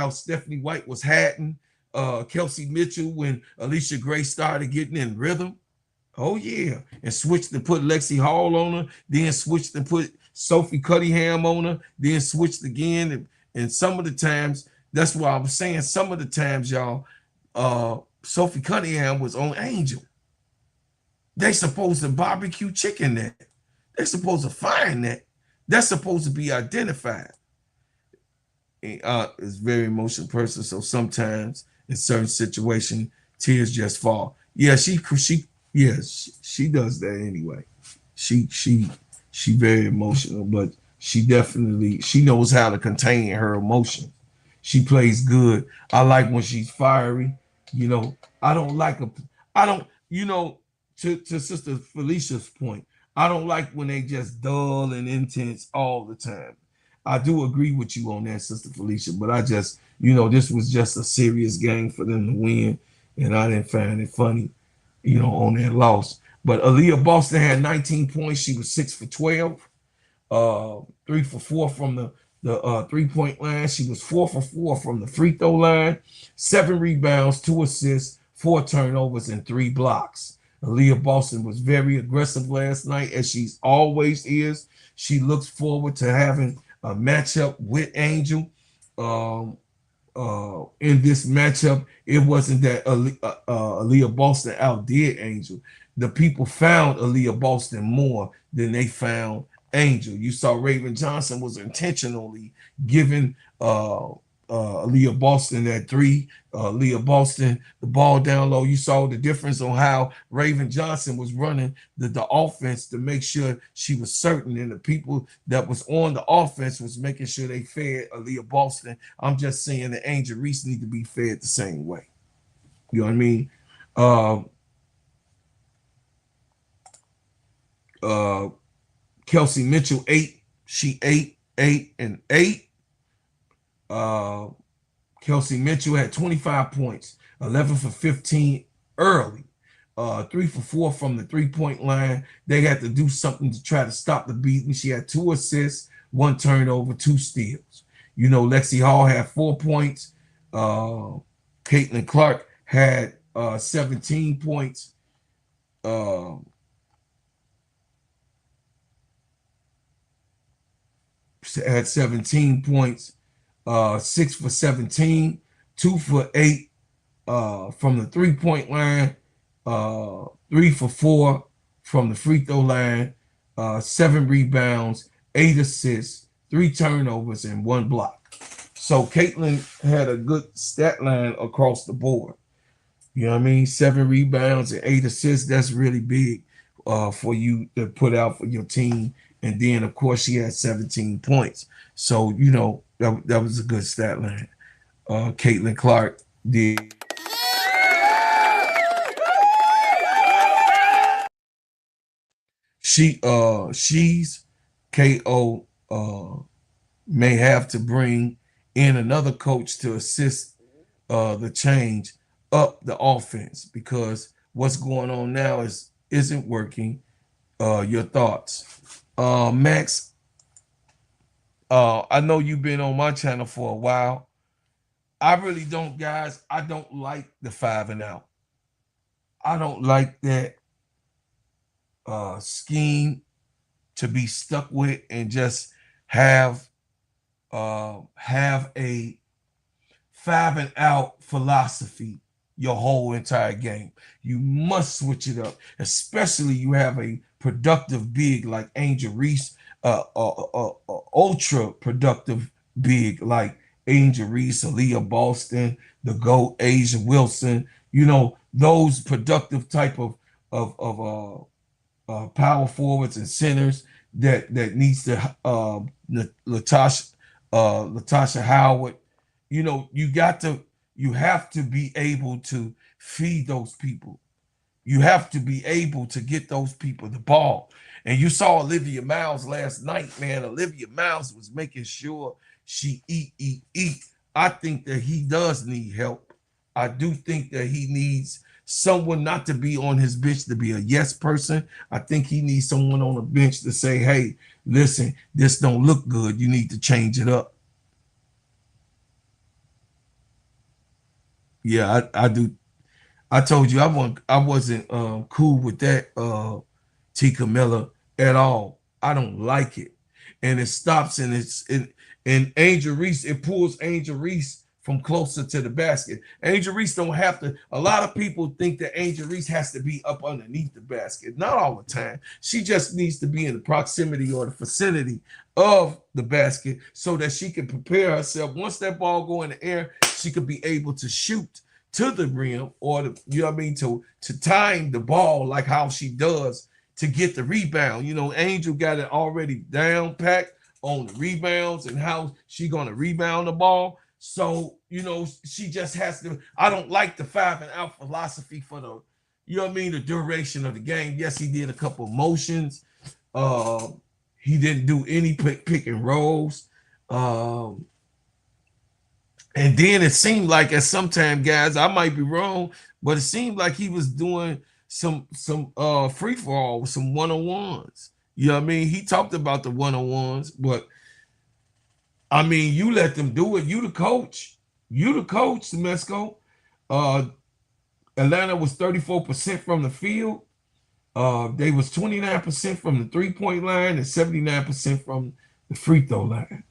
Stephanie White was hatting Kelsey Mitchell when Alicia Gray started getting in rhythm. Oh yeah, and switched and put Lexi Hall on her, then switched and put Sophie Cunningham on her, then switched again, and some of the times. That's why I'm saying some of the times, y'all, Sophie Cunningham was on Angel. They supposed to barbecue chicken that. They're supposed to find that. That's supposed to be identified. It's very emotional person, so sometimes in certain situations, tears just fall. Yeah, she does that anyway. She very emotional, but she knows how to contain her emotions. She plays good. I like when she's fiery. I don't like to Sister Felicia's point, I don't like when they just dull and intense all the time. I do agree with you on that, Sister Felicia, but I just, this was just a serious game for them to win, and I didn't find it funny, on that loss. But Aaliyah Boston had 19 points. She was 6 for 12, 3 for 4 from the 3-point line. She was 4 for 4 from the free throw line, 7 rebounds, 2 assists, 4 turnovers, and 3 blocks. Aaliyah Boston was very aggressive last night, as she always is. She looks forward to having a matchup with Angel. In this matchup, it wasn't that Aaliyah Boston outdid Angel. The people found Aaliyah Boston more than they found Angel. You saw Raven Johnson was intentionally giving Aaliyah Boston that three. Aaliyah Boston, the ball down low. You saw the difference on how Raven Johnson was running the offense to make sure she was certain, and the people that was on the offense was making sure they fed Aaliyah Boston. I'm just saying that Angel Reese need to be fed the same way. You know what I mean? Kelsey Mitchell 8. She 8, 8, and 8. Kelsey Mitchell had 25 points, 11 for 15 early, 3 for 4 from the 3-point line. They had to do something to try to stop the beating. She had 2 assists, 1 turnover, 2 steals. Lexi Hall had 4 points. Caitlin Clark had 17 points. Had 17 points, 6 for 17 2 for 8 from the 3-point line, 3 for 4 from the free throw line, 7 rebounds, 8 assists, 3 turnovers, and 1 block. So Caitlin had a good stat line across the board. You know what I mean? 7 rebounds and 8 assists. That's really big for you to put out for your team. And then, of course, she had 17 points. So, you know, that was a good stat line. Caitlin Clark did. She's KO may have to bring in another coach to assist the change up the offense, because what's going on now isn't working. Your thoughts, Max? I know you've been on my channel for a while. I really don't, guys. I don't like the 5 and out. I don't like that scheme to be stuck with and just have a 5 and out philosophy your whole entire game. You must switch it up, especially you have a productive big like Angel Reese, ultra productive big like Angel Reese, Aaliyah Boston, the GOAT, Asia Wilson. You know, those productive type of power forwards and centers that needs to Latasha Howard. You know, you have to be able to feed those people. You have to be able to get those people the ball. And you saw Olivia Miles last night, man. Olivia Miles was making sure she eat. I think that he does need help. I do think that he needs someone not to be on his bench to be a yes person. I think he needs someone on the bench to say, hey, listen, this don't look good. You need to change it up. Yeah, I do. I told you I wasn't cool with that T. Camilla at all. I don't like it. And it stops and and Angel Reese, it pulls Angel Reese from closer to the basket. Angel Reese don't have to. A lot of people think that Angel Reese has to be up underneath the basket. Not all the time. She just needs to be in the proximity or the vicinity of the basket so that she can prepare herself. Once that ball go in the air, she could be able to shoot to the rim, or you know what I mean, to time the ball like how she does to get the rebound. You know, Angel got it already down packed on the rebounds and how she gonna rebound the ball. So, you know, she just has to. I don't like the 5 and out philosophy for the, you know what I mean, the duration of the game. Yes, he did a couple of motions. He didn't do any pick and rolls. And then it seemed like at some time, guys, I might be wrong, but it seemed like he was doing some free for all, some one-on-ones. You know what I mean? He talked about the one-on-ones, but I mean, you let them do it. You the coach. You the coach, Mesco. Atlanta was 34% from the field. They was 29% from the three-point line and 79% from the free throw line.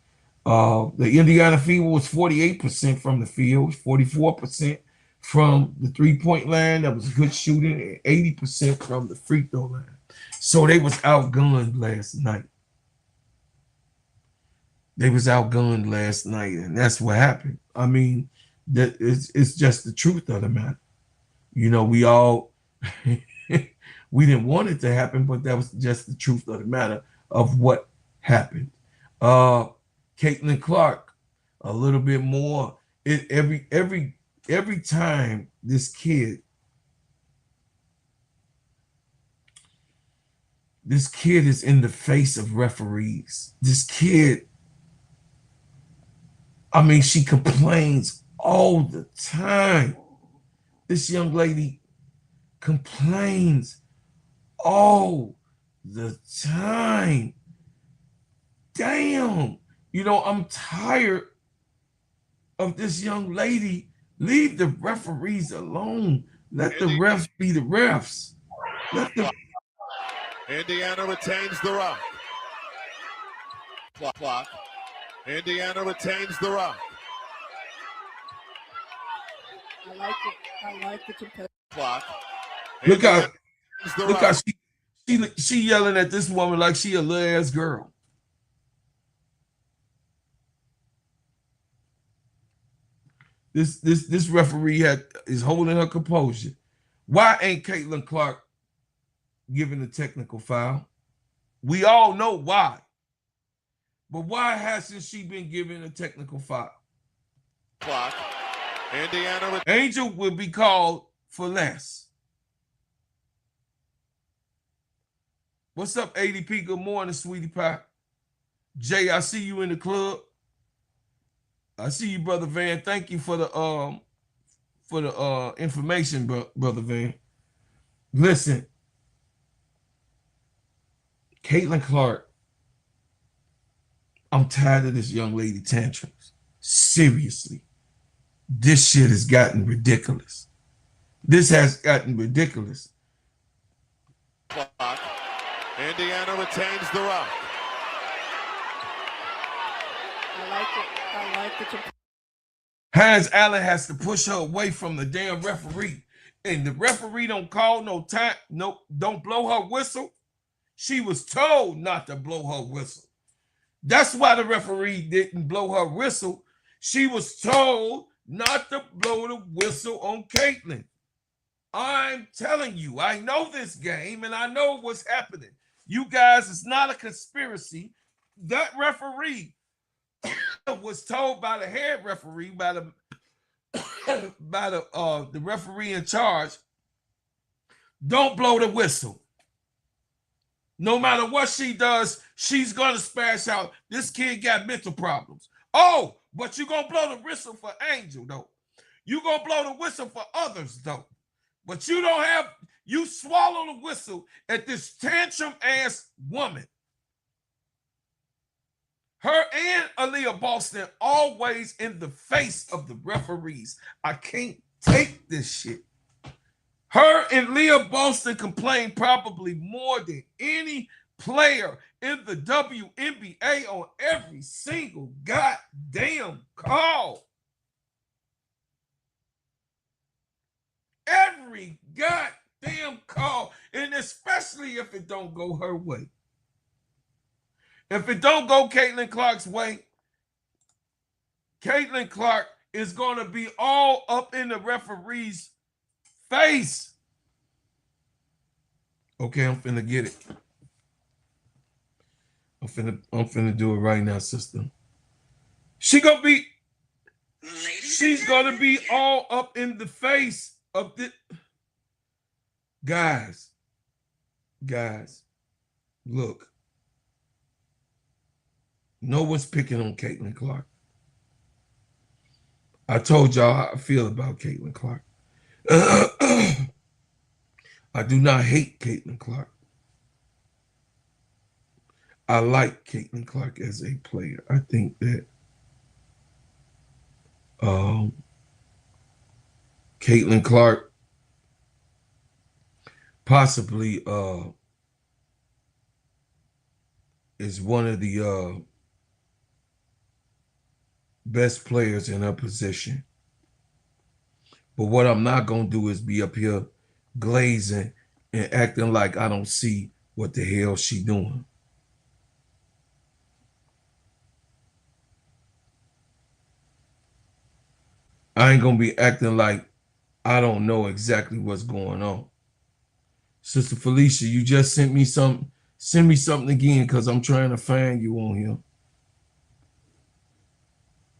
The Indiana Fever was 48% from the field, 44% from the three-point line. That was good shooting, and 80% from the free throw line. So they was outgunned last night. They was outgunned last night, and that's what happened. I mean, that it's just the truth of the matter. You know, we all we didn't want it to happen, but that was just the truth of the matter of what happened. Caitlin Clark, a little bit more. Every time this kid is in the face of referees. This kid, I mean, she complains all the time. This young lady complains all the time. Damn. You know, I'm tired of this young lady. Leave the referees alone. Let the refs be the refs. Indiana retains the rock. Clock. Indiana retains the rock. I like it. I like the competitive Clock. Look how Indiana ends the look how round. she yelling at this woman like she a little ass girl. This referee is holding her composure. Why ain't Caitlin Clark giving a technical foul? We all know why. But why hasn't she been given a technical foul? Clock. Indiana. Angel will be called for less. What's up, ADP? Good morning, sweetie pie. Jay, I see you in the club. I see you, Brother Van. Thank you for the information, Brother Van. Listen, Caitlin Clark, I'm tired of this young lady tantrums. Seriously. This shit has gotten ridiculous. This has gotten ridiculous. Clock. Indiana retains the rock. I like it. I like the competitive. Hans Allen has to push her away from the damn referee. And the referee don't call no time, no, don't blow her whistle. She was told not to blow her whistle. That's why the referee didn't blow her whistle. She was told not to blow the whistle on Caitlin. I'm telling you, I know this game and I know what's happening. You guys, it's not a conspiracy. That referee was told by the head referee, by the the referee in charge, don't blow the whistle. No matter what she does, she's gonna smash out. This kid got mental problems. Oh, but you're gonna blow the whistle for Angel, though. You're gonna blow the whistle for others, though. But you don't have, you swallow the whistle at this tantrum ass woman. Her and Aaliyah Boston always in the face of the referees. I can't take this shit. Her and Leah Boston complain probably more than any player in the WNBA on every single goddamn call. Every goddamn call, and especially if it don't go her way. If it don't go Caitlin Clark's way, Caitlin Clark is going to be all up in the referee's face. Okay, I'm finna get it. I'm finna do it right now, sister. She's gonna be all up in the face of the guys. Look. No one's picking on Caitlin Clark. I told y'all how I feel about Caitlin Clark. I do not hate Caitlin Clark. I like Caitlin Clark as a player. I think that Caitlin Clark possibly is one of the best players in her position. But what I'm not going to do is be up here glazing and acting like I don't see what the hell she doing. I ain't going to be acting like I don't know exactly what's going on. Sister Felicia, you just sent me something. Send me something again because I'm trying to find you on here.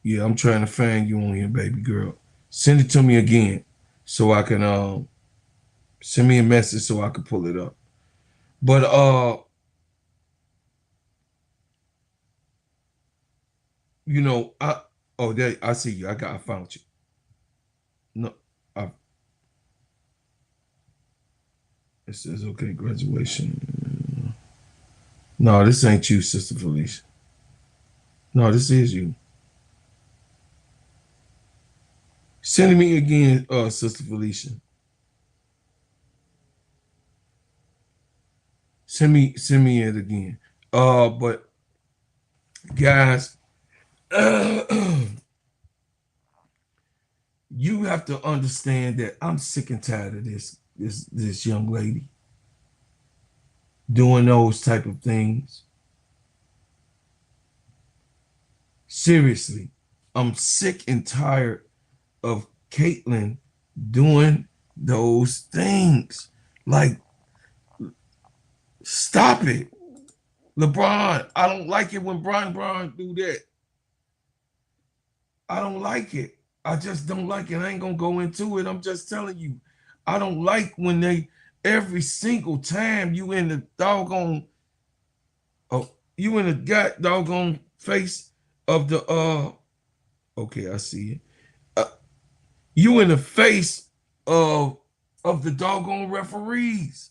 Yeah, I'm trying to find you on here, baby girl. Send it to me again so I can send me a message so I can pull it up. But you know, I see you. I found you. No, it says okay, graduation. No, this ain't you, Sister Felicia. No, this is you. Send me again, Sister Felicia. Send me it again. But guys, you have to understand that I'm sick and tired of this young lady doing those type of things. Seriously, I'm sick and tired of Caitlyn doing those things. Like, stop it. LeBron, I don't like it when Bron do that. I don't like it. I just don't like it. I ain't gonna go into it. I'm just telling you. I don't like when they, every single time you in the doggone, you in the doggone face of the, okay, I see it. You in the face of the doggone referees.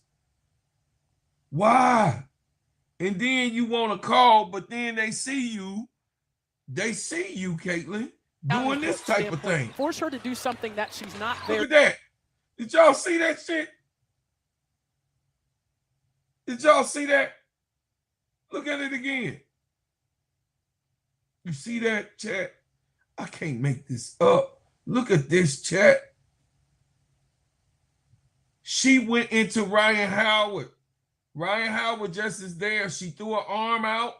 Why? And then you want to call, but then they see you, Caitlyn, doing this type of thing. Force her to do something that she's not there. Look at that. Did y'all see that shit? Did y'all see that? Look at it again. You see that, chat? I can't make this up. Look at this, chat. She went into Ryan Howard. Ryan Howard just is there. She threw her arm out.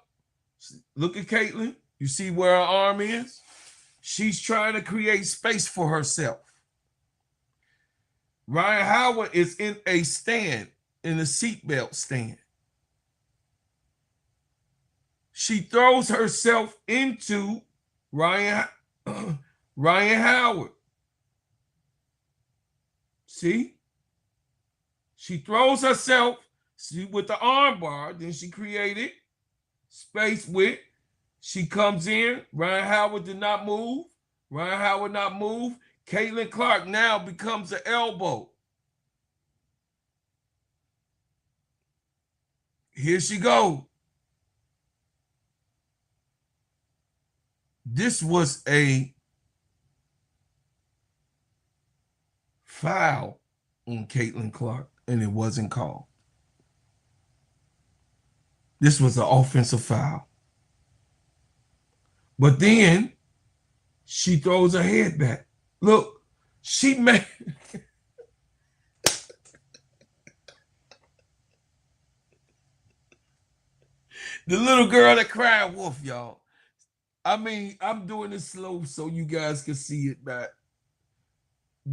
Look at Caitlyn. You see where her arm is? She's trying to create space for herself. Ryan Howard is in a stand, in a seatbelt stand. She throws herself into Ryan Howard. See? She throws herself with the arm bar, then she created space with. She comes in. Ryan Howard did not move. Ryan Howard not move. Caitlin Clark now becomes an elbow. Here she goes. This was a foul on Caitlin Clark, and it wasn't called. This was an offensive foul. But then she throws her head back. Look, she made... The little girl that cried wolf, y'all. I mean, I'm doing this slow so you guys can see it back.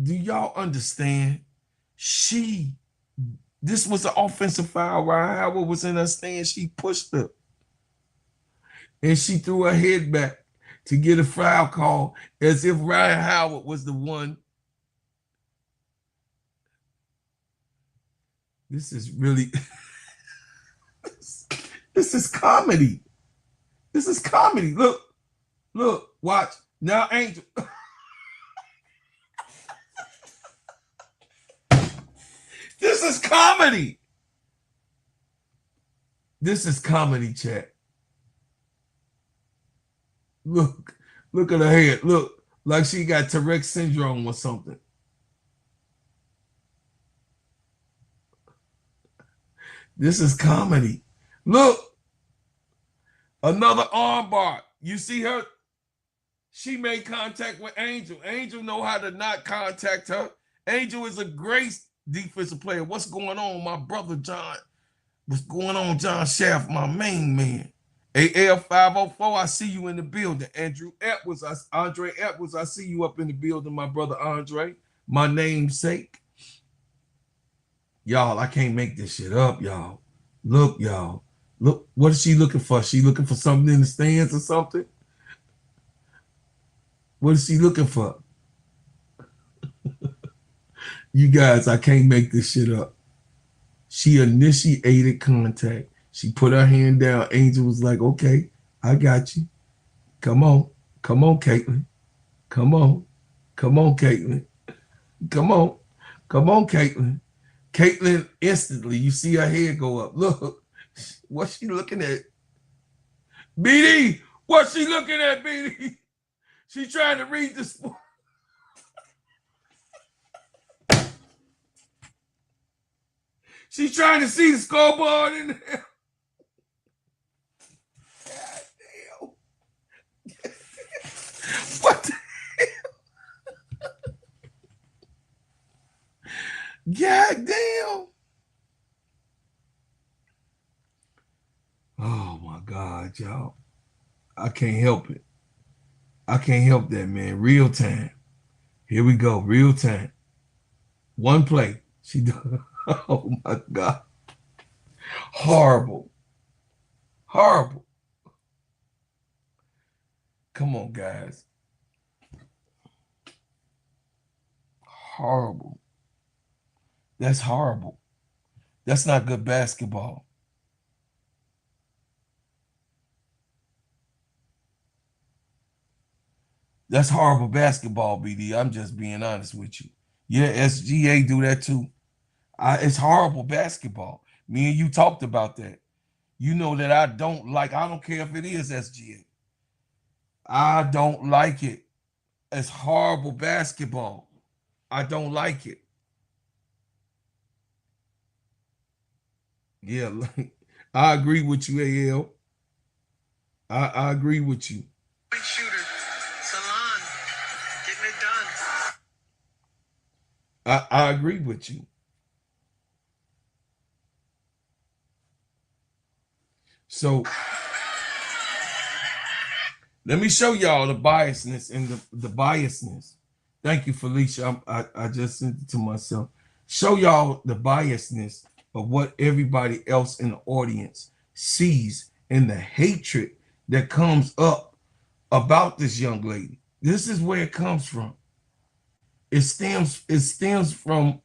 Do y'all understand? This was an offensive foul. Ryan Howard was in her stand. She pushed her. And she threw her head back to get a foul call as if Ryan Howard was the one. This is really... This is comedy. This is comedy. Look, watch. Now, Angel. This is comedy. This is comedy, chat. Look at her head. Look, like she got Tourette's syndrome or something. This is comedy. Look, another arm bar. You see her? She made contact with Angel. Angel know how to not contact her. Angel is a great defensive player. What's going on, my brother John? What's going on, John Shaft, my main man? AL504, I see you in the building. Andre Edwards, I see you up in the building, my brother Andre, my namesake. Y'all, I can't make this shit up, y'all. Look, y'all. Look, what is she looking for? She looking for something in the stands or something? What is she looking for? You guys, I can't make this shit up. She initiated contact. She put her hand down. Angel was like, okay, I got you. Come on. Come on, Caitlin. Come on. Come on, Caitlin. Come on. Come on, Caitlin. Caitlin instantly, you see her head go up. Look, what's she looking at? BD, what's she looking at, BD? She trying to read the sport. She's trying to see the scoreboard in there. God damn. What the hell? God damn. Oh my God, y'all. I can't help it. I can't help that, man. Real time. Here we go. Real time. One play. She done. Oh my God. Horrible. Horrible. Come on, guys. Horrible. That's horrible. That's not good basketball. That's horrible basketball, BD. I'm just being honest with you. Yeah, SGA do that too. It's horrible basketball. Me and you talked about that. You know that I don't care if it is SGA. I don't like it. It's horrible basketball. I don't like it. Yeah, I agree with you, AL. I agree with you. Shooter, Salon, getting it done. I agree with you. So let me show y'all the biasness and the biasness. Thank you, Felicia. I just sent it to myself. Show y'all the biasness of what everybody else in the audience sees and the hatred that comes up about this young lady. This is where it comes from. It stems from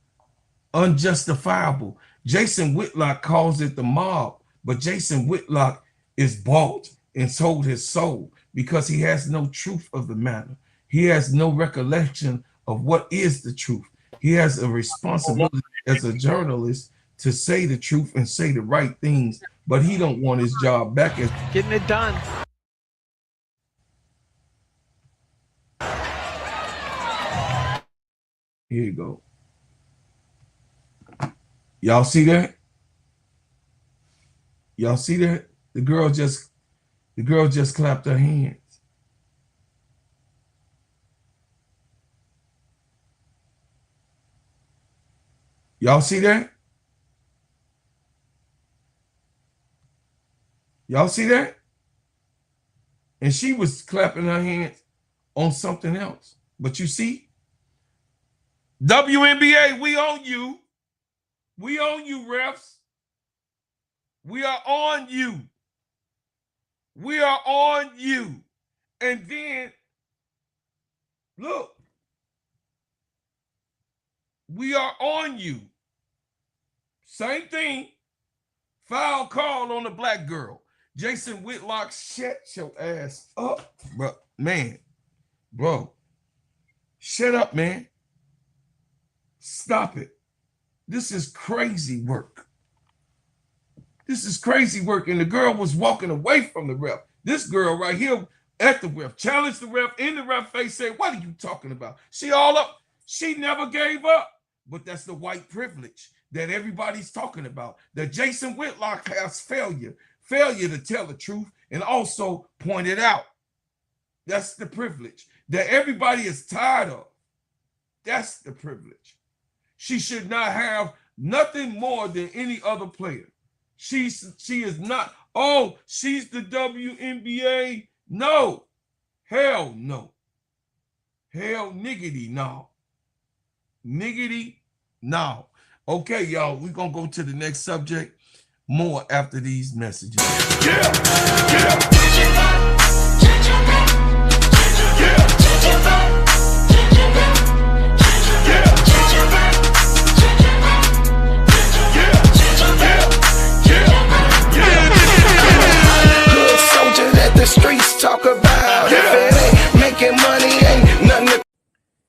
unjustifiable. Jason Whitlock calls it the mob, but Jason Whitlock is bought and sold his soul because he has no truth of the matter. He has no recollection of what is the truth. He has a responsibility as a journalist to say the truth and say the right things, but he don't want his job back as Getting it done. Here you go. Y'all see that? Y'all see that? The girl just clapped her hands. Y'all see that? Y'all see that? And she was clapping her hands on something else. But you see, WNBA, we own you. We own you, refs. We are on you. We are on you. And then, look, we are on you. Same thing. Foul call on the black girl. Jason Whitlock, shut your ass up, bro. Man, bro, shut up, man. Stop it. This is crazy work. This is crazy work. And the girl was walking away from the ref. This girl right here at the ref challenged the ref in the ref face, said, "What are you talking about?" She all up. She never gave up. But that's the white privilege that everybody's talking about. That Jason Whitlock has failure to tell the truth and also point it out. That's the privilege that everybody is tired of. That's the privilege. She should not have nothing more than any other player. She is not, oh, she's the WNBA. No. Hell no. Hell niggity no. Niggity no. Okay, y'all, we're going to go to the next subject. More after these messages. Good soldier that the streets talk about. If it ain't making money, ain't nothing to.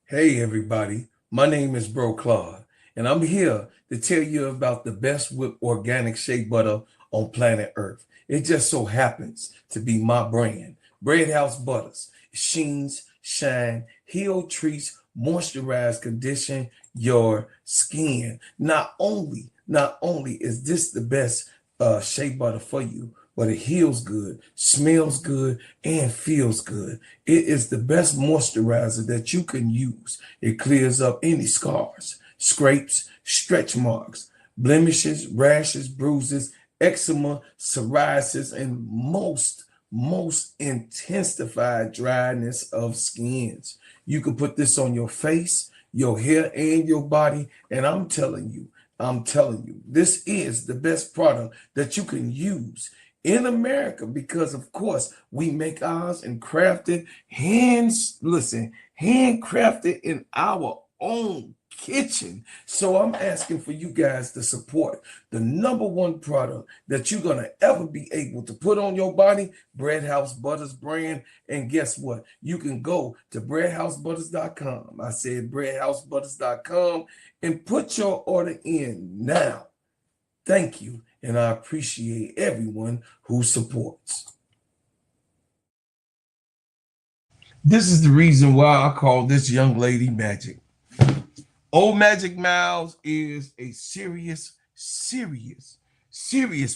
Hey, everybody. My name is Bro Claude, and I'm here to tell you about the best whipped organic shea butter on planet Earth. It just so happens to be my brand. Bread House Butters. Sheens, shine, heal, treats, moisturize, condition your skin. Not only is this the best shea butter for you, but it heals good, smells good, and feels good. It is the best moisturizer that you can use. It clears up any scars, scrapes, stretch marks, blemishes, rashes, bruises, eczema, psoriasis, and most intensified dryness of skins. You can put this on your face, your hair, and your body, and I'm telling you, this is the best product that you can use in America because, of course, we make ours and crafted, handcrafted in our own kitchen. So I'm asking for you guys to support the #1 product that you're going to ever be able to put on your body, Bread House Butters brand. And guess what? You can go to breadhousebutters.com. I said breadhousebutters.com and put your order in now. Thank you. And I appreciate everyone who supports. This is the reason why I call this young lady Magic. Old Magic Miles is a serious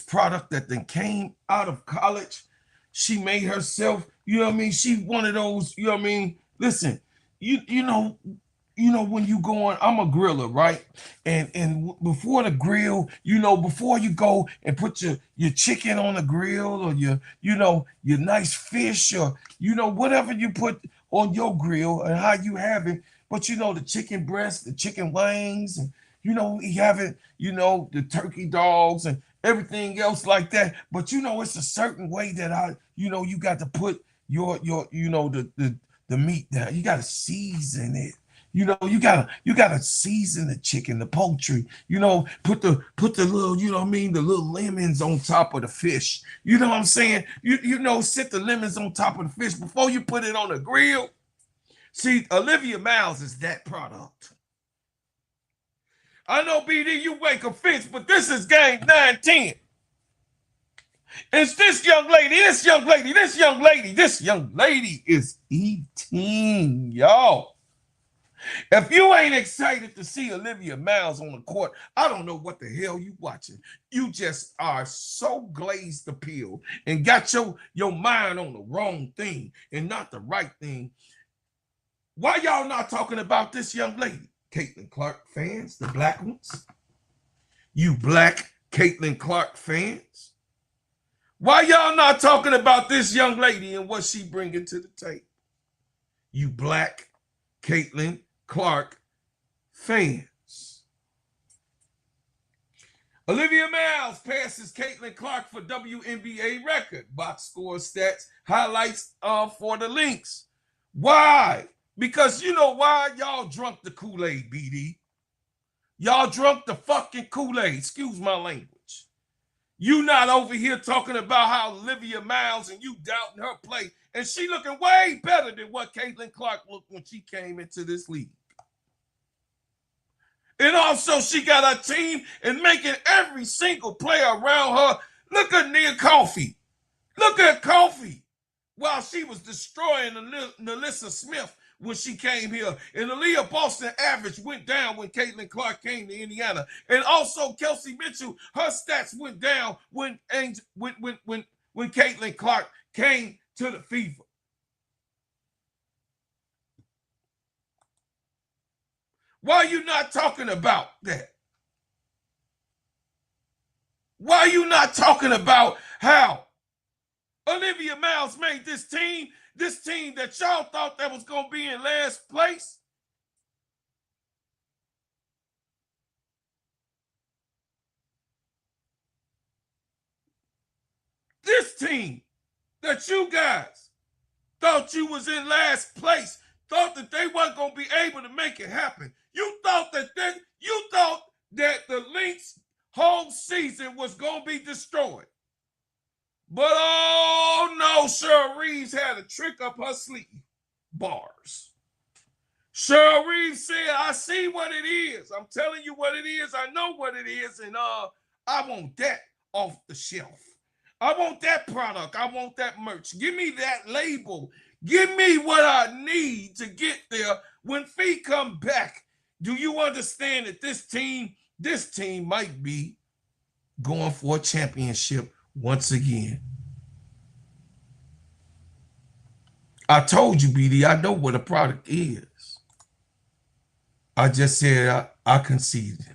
product that then came out of college. She made herself, you know what I mean? She one of those, you know what I mean? Listen, you know, when you go on, I'm a griller, right? And before the grill, before you go and put your chicken on the grill or your nice fish or, whatever you put on your grill and how you have it, but the chicken breast, the chicken wings, and we have it, the turkey dogs and everything else like that. But it's a certain way that you got to put your the meat down. You got to season it. You gotta season the chicken, the poultry. Put the little, the little lemons on top of the fish. You know what I'm saying? Sit the lemons on top of the fish before you put it on the grill. See, Olivia Miles is that product. I know, BD, you wake a fence, but this is game 9-10. It's this young lady is eating, y'all. If you ain't excited to see Olivia Miles on the court, I don't know what the hell you watching. You just are so glazed appeal and got your mind on the wrong thing and not the right thing. Why y'all not talking about this young lady? Caitlin Clark fans, the black ones. You black Caitlin Clark fans. Why y'all not talking about this young lady and what she bringing to the table? You black Caitlin Clark fans. Olivia Miles passes Caitlin Clark for WNBA record. Box score stats, highlights for the links. Why? Because you know why? Y'all drunk the Kool-Aid, BD. Y'all drunk the fucking Kool-Aid. Excuse my language. You not over here talking about how Olivia Miles and you doubting her play. And she looking way better than what Caitlin Clark looked when she came into this league. And also she got a team and making every single player around her. Look at Nia Coffey. Look at Coffey. While she was destroying Nalissa Smith when she came here. And the Aaliyah Boston average went down when Caitlin Clark came to Indiana. And also Kelsey Mitchell, her stats went down when Caitlin Clark came to the Fever. Why are you not talking about that? Why are you not talking about how Olivia Miles made this team that y'all thought that was going to be in last place? This team that you guys thought you was in last place, thought that they weren't going to be able to make it happen. You thought that the Lynx whole season was going to be destroyed. But oh no, Cheryl Reese had a trick up her sleeve. Bars. Cheryl Reese said, I see what it is. I'm telling you what it is. I know what it is. And I want that off the shelf. I want that product. I want that merch. Give me that label. Give me what I need to get there when Fee come back. Do you understand that this team might be going for a championship once again? I told you, BD, I know what a product is. I just said I conceded.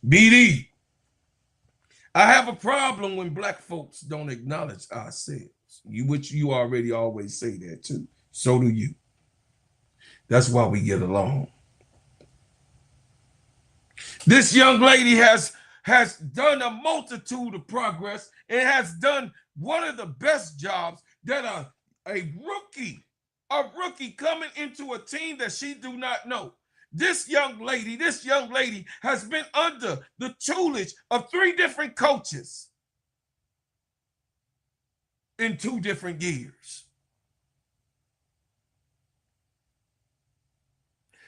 BD, I have a problem when black folks don't acknowledge ourselves. Which you already always say that too. So do you. That's why we get along. This young lady has done a multitude of progress and has done one of the best jobs that a rookie coming into a team that she do not know. This young lady has been under the tutelage of 3 different coaches in 2 different years.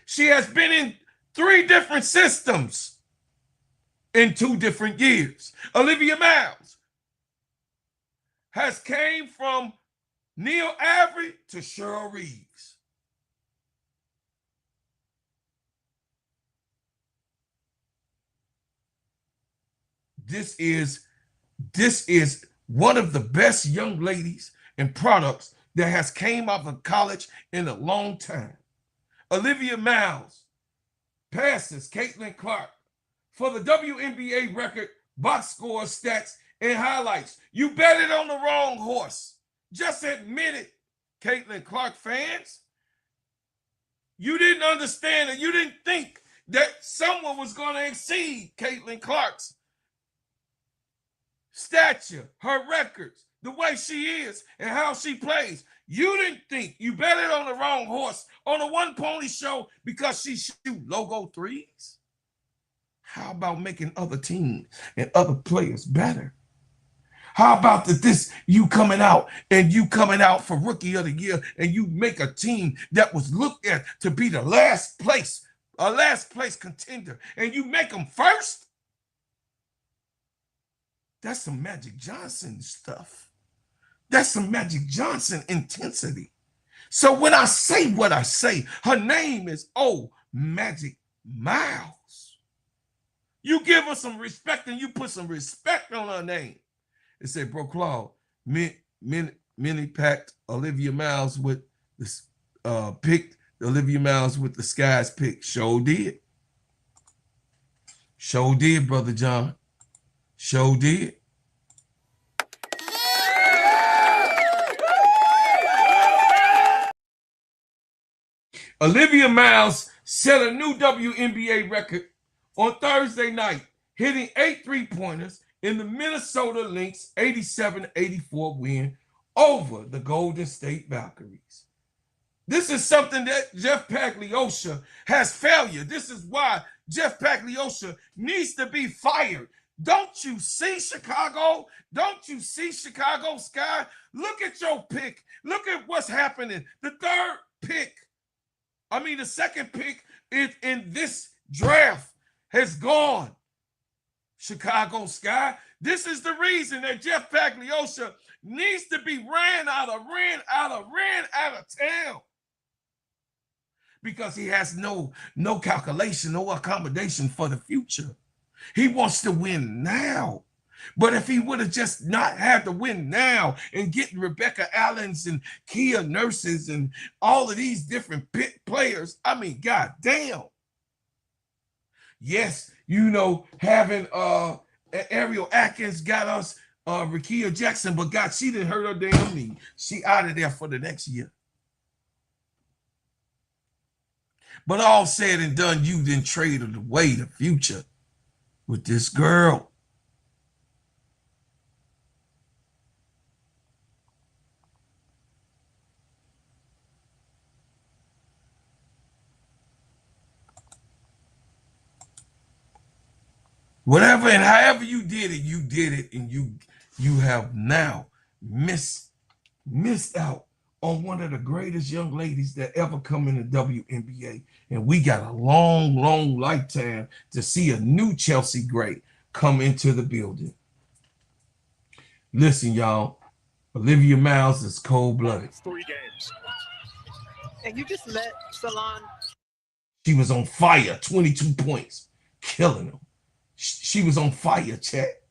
She has been in 3 different systems in 2 different years. Olivia Miles has came from Neil Avery to Cheryl Reese. This is one of the best young ladies and products that has came out of college in a long time. Olivia Miles passes Caitlin Clark for the WNBA record, box score, stats, and highlights. You bet it on the wrong horse. Just admit it, Caitlin Clark fans. You didn't understand it. You didn't think that someone was going to exceed Caitlin Clark's stature, her records, the way she is, and how she plays. You didn't think. You bet it on the wrong horse on a one pony show because she shoot logo threes. How about making other teams and other players better? How about that you coming out for Rookie of the Year and you make a team that was looked at to be the last place contender, and you make them first? That's some Magic Johnson stuff. That's some Magic Johnson intensity. So when I say what I say, her name is Magic Miles. You give her some respect and you put some respect on her name. It said, Bro Claude, many packed Olivia Miles with this picked Olivia Miles with the Skies pick. Show did. Show did, Brother John. Show did. Olivia Miles set a new WNBA record on Thursday night, hitting 8 3-pointers in the Minnesota Lynx 87-84 win over the Golden State Valkyries. This is something that Jeff Pagliosha has failure. This is why Jeff Pagliosha needs to be fired. Don't you see Chicago? Don't you see Chicago Sky? Look at your pick. Look at what's happening. The second pick in this draft has gone. Chicago Sky. This is the reason that Jeff Pagliosha needs to be ran out of town. Because he has no calculation, no accommodation for the future. He wants to win now. But if he would have just not had to win now and getting Rebecca Allens and Kia Nurses and all of these different players, God damn. Yes, having Ariel Atkins got us Rakia Jackson, but God, she didn't hurt her damn knee. She out of there for the next year. But all said and done, you didn't trade away the future with this girl. Whatever and however you did it, and you have now missed out on one of the greatest young ladies that ever come in the WNBA. And we got a long, long lifetime to see a new Chelsea great come into the building. Listen, y'all, Olivia Miles is cold-blooded. 3 games. And you just let Salon. She was on fire, 22 points, killing them. She was on fire, chat.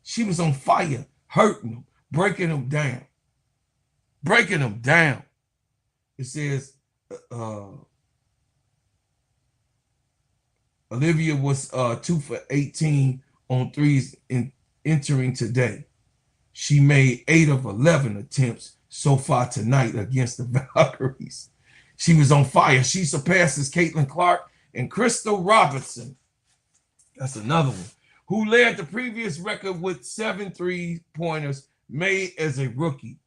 She was on fire, hurting them, breaking them down. Breaking them down. It says Olivia was 2 for 18 on threes in entering today. She made 8 of 11 attempts so far tonight against the Valkyries. She was on fire. She surpasses Caitlin Clark and Crystal Robinson. That's another one. Who led the previous record with 7 3-pointers made as a rookie.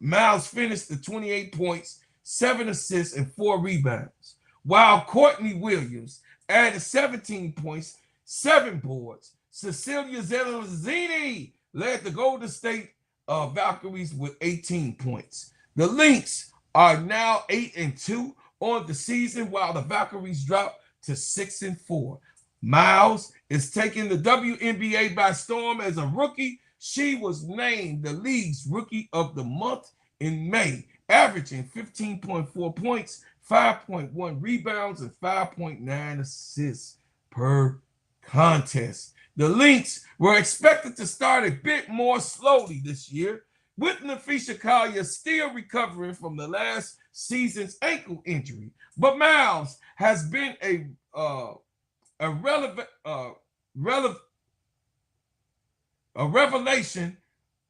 Miles finished the 28 points, 7 assists, and 4 rebounds, while Courtney Williams added 17 points, 7 boards. Cecilia Zelazini led the Golden State Valkyries with 18 points. The Lynx are now 8-2 on the season, while the Valkyries dropped to 6-4. Miles is taking the WNBA by storm as a rookie. She was named the league's rookie of the month in May, averaging 15.4 points, 5.1 rebounds, and 5.9 assists per contest. The Lynx were expected to start a bit more slowly this year, with Nafisha Collier still recovering from the last season's ankle injury. But Miles has been a revelation.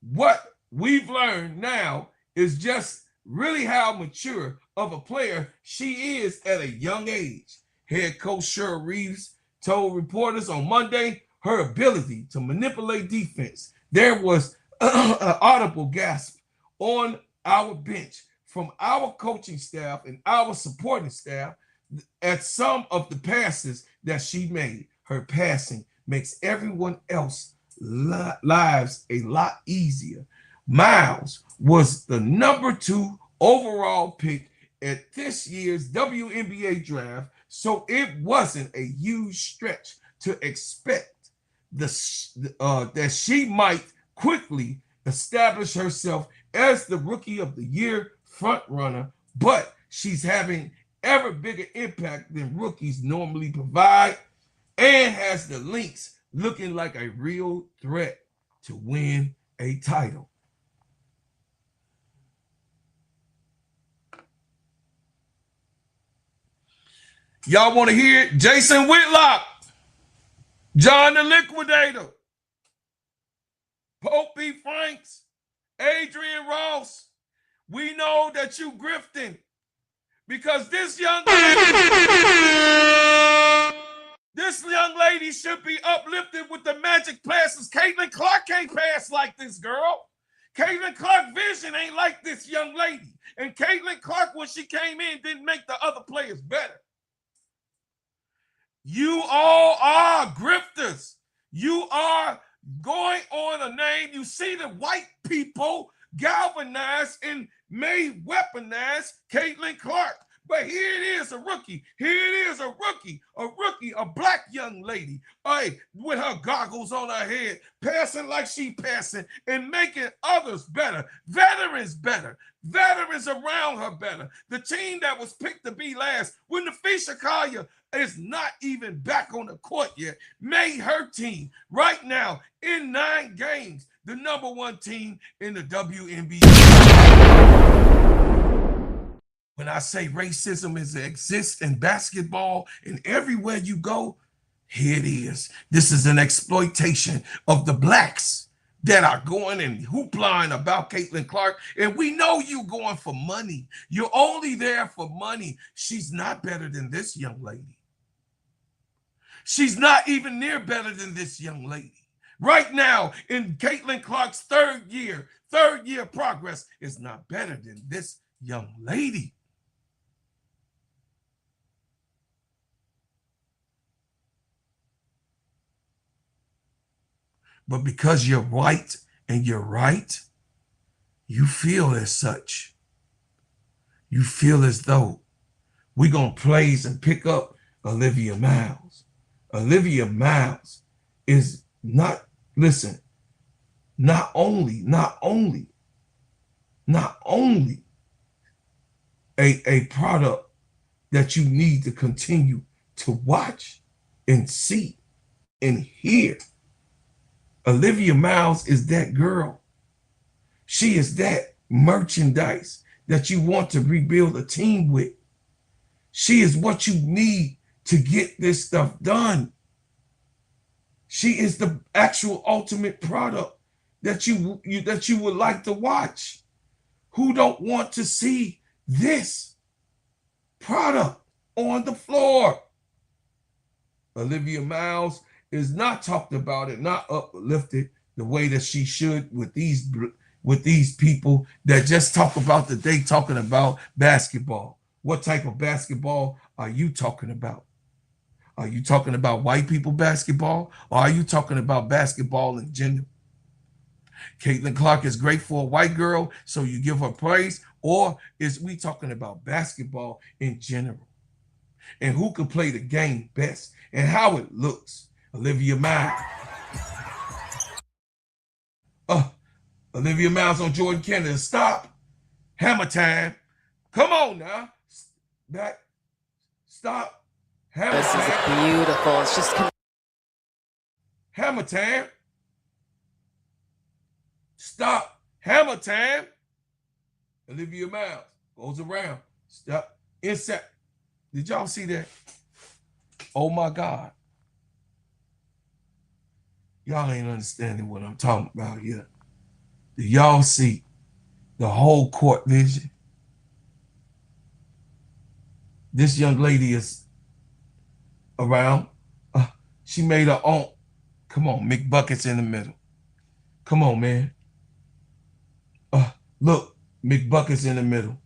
What we've learned now is just really how mature of a player she is at a young age. Head coach Cheryl Reese told reporters on Monday her ability to manipulate defense. There was an audible gasp on our bench from our coaching staff and our supporting staff at some of the passes that she made. Her passing makes everyone else lives a lot easier. Miles was the number 2 overall pick at this year's WNBA draft, so it wasn't a huge stretch to expect that she might quickly establish herself as the Rookie of the Year frontrunner, but she's having ever bigger impact than rookies normally provide and has the Lynx looking like a real threat to win a title. Y'all want to hear it? Jason Whitlock, John the Liquidator, Pope B. Franks, Adrian Ross. We know that you grifting because this young lady should be uplifted with the magic passes. Caitlin Clark can't pass like this, girl. Caitlin Clark vision ain't like this young lady. And Caitlin Clark, when she came in, didn't make the other players better. You all are grifters. You are going on a name. You see the white people galvanized and made weaponized Caitlin Clark. But here it is, a rookie. Here it is, a rookie, a black young lady, with her goggles on her head, passing like she passing and making others better, veterans around her better. The team that was picked to be last, when Nafisha Collier is not even back on the court yet, made her team right now in 9 games the number 1 team in the WNBA. When I say racism exists in basketball and everywhere you go, here it is. This is an exploitation of the blacks that are going and hoopline about Caitlin Clark. And we know you going for money. You're only there for money. She's not better than this young lady. She's not even near better than this young lady. Right now, in Caitlin Clark's third year progress is not better than this young lady. But because you're white and you're right, you feel as such. You feel as though we're going to praise and pick up Olivia Miles. Olivia Miles is not only a product that you need to continue to watch and see and hear. Olivia Miles is that girl. She is that merchandise that you want to rebuild a team with. She is what you need to get this stuff done. She is the actual ultimate product that you would like to watch. Who don't want to see this product on the floor? Olivia Miles is not talked about and not uplifted the way that she should with these people that just talk about that they talking about basketball. What type of basketball are you talking about? Are you talking about white people basketball, or are you talking about basketball in general? Caitlin Clark is great for a white girl, so you give her praise, or is we talking about basketball in general? And who can play the game best and how it looks? Olivia Miles. Olivia Miles on Jordan Kennedy. Stop. Hammer time. Come on now. Back. Stop. Hammer This time. is beautiful. It's just Hammer time. Stop. Hammer time. Olivia Miles goes around. Stop. Inside. Did y'all see that? Oh my God. Y'all ain't understanding what I'm talking about here. Do y'all see the whole court vision? This young lady is around. She made her own. Come on, McBucket's in the middle. Come on, man. Look, McBucket's in the middle.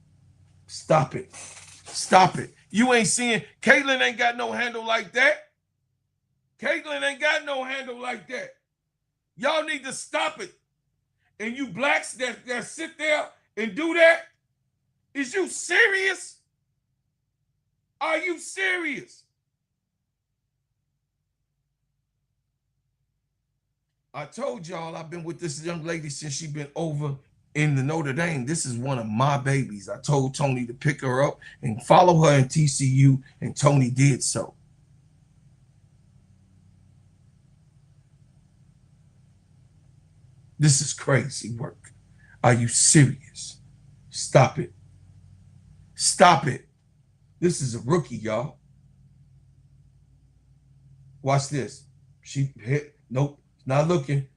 Stop it. Stop it. You ain't seeing, Caitlin ain't got no handle like that. Caitlin ain't got no handle like that. Y'all need to stop it. And you blacks that sit there and do that, is you serious? Are you serious? I told y'all I've been with this young lady since she been over in the Notre Dame. This is one of my babies. I told Tony to pick her up and follow her in TCU, and Tony did so. This is crazy work. Are you serious? Stop it. Stop it. This is a rookie, y'all. Watch this. She hit. Nope. Not looking.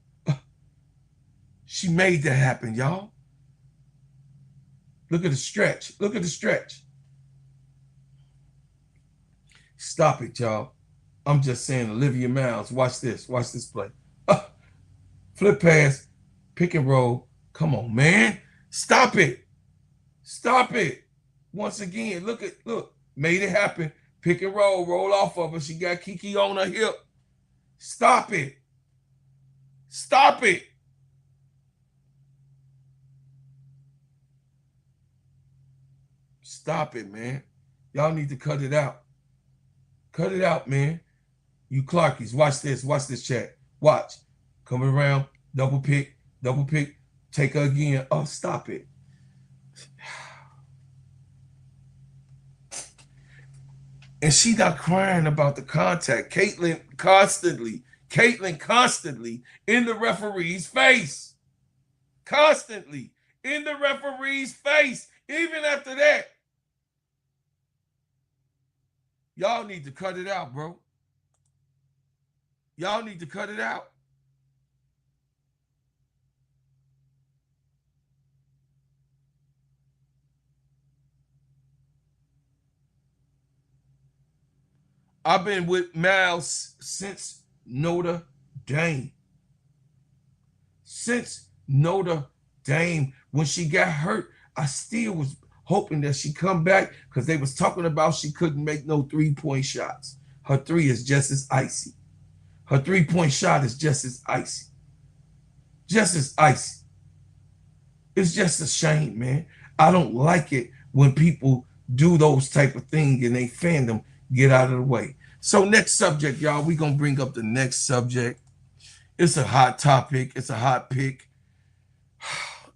She made that happen, y'all. Look at the stretch. Look at the stretch. Stop it, y'all. I'm just saying, Olivia Miles, watch this. Watch this play. Flip pass, pick and roll. Come on, man. Stop it. Stop it. Once again, look, made it happen. Pick and roll off of her. She got Kiki on her hip. Stop it. Stop it. Stop it, man. Y'all need to cut it out. Cut it out, man. You Clarkies, watch this. Watch this, chat. Watch. Coming around, double pick, take her again. Oh, stop it. And she not crying about the contact. Caitlin constantly in the referee's face. Constantly in the referee's face. Even after that. Y'all need to cut it out, bro. Y'all need to cut it out. I've been with Miles since Notre Dame. Since Notre Dame. When she got hurt, I still was hoping that she come back because they was talking about she couldn't make no three-point shots. Her three is just as icy. Her three-point shot is just as icy. Just as icy. It's just a shame, man. I don't like it when people do those type of things and they fandom get out of the way. So next subject, y'all, we're going to bring up the next subject. It's a hot topic. It's a hot pick.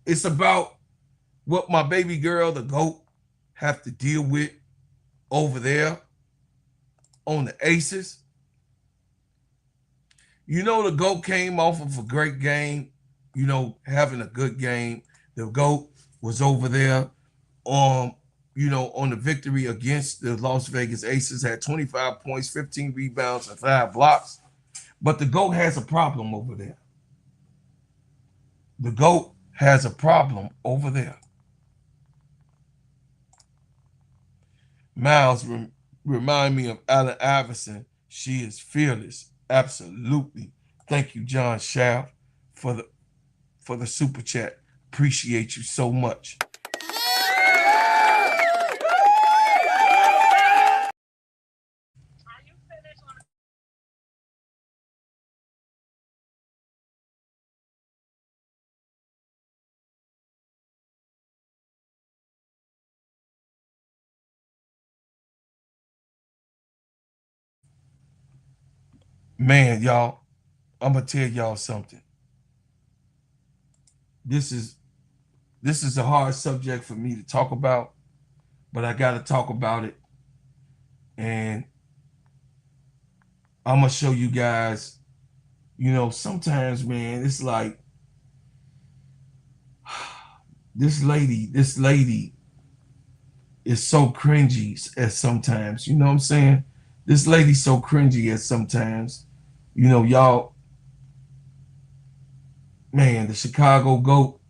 It's about what my baby girl, the GOAT, have to deal with over there on the Aces. You know, the GOAT came off of a great game, you know, having a good game. The GOAT was over there on the victory against the Las Vegas Aces, had 25 points, 15 rebounds, and 5 blocks. But the GOAT has a problem over there. The GOAT has a problem over there. Miles remind me of Allen Iverson. She is fearless. Absolutely. Thank you, John Shaft, for the super chat. Appreciate you so much. Man, y'all, I'm gonna tell y'all something. This is a hard subject for me to talk about, but I gotta talk about it. And I'm gonna show you guys, sometimes, man, it's like this lady is so cringy at sometimes. You know what I'm saying? This lady's so cringy at sometimes. Y'all, man, the Chicago GOAT,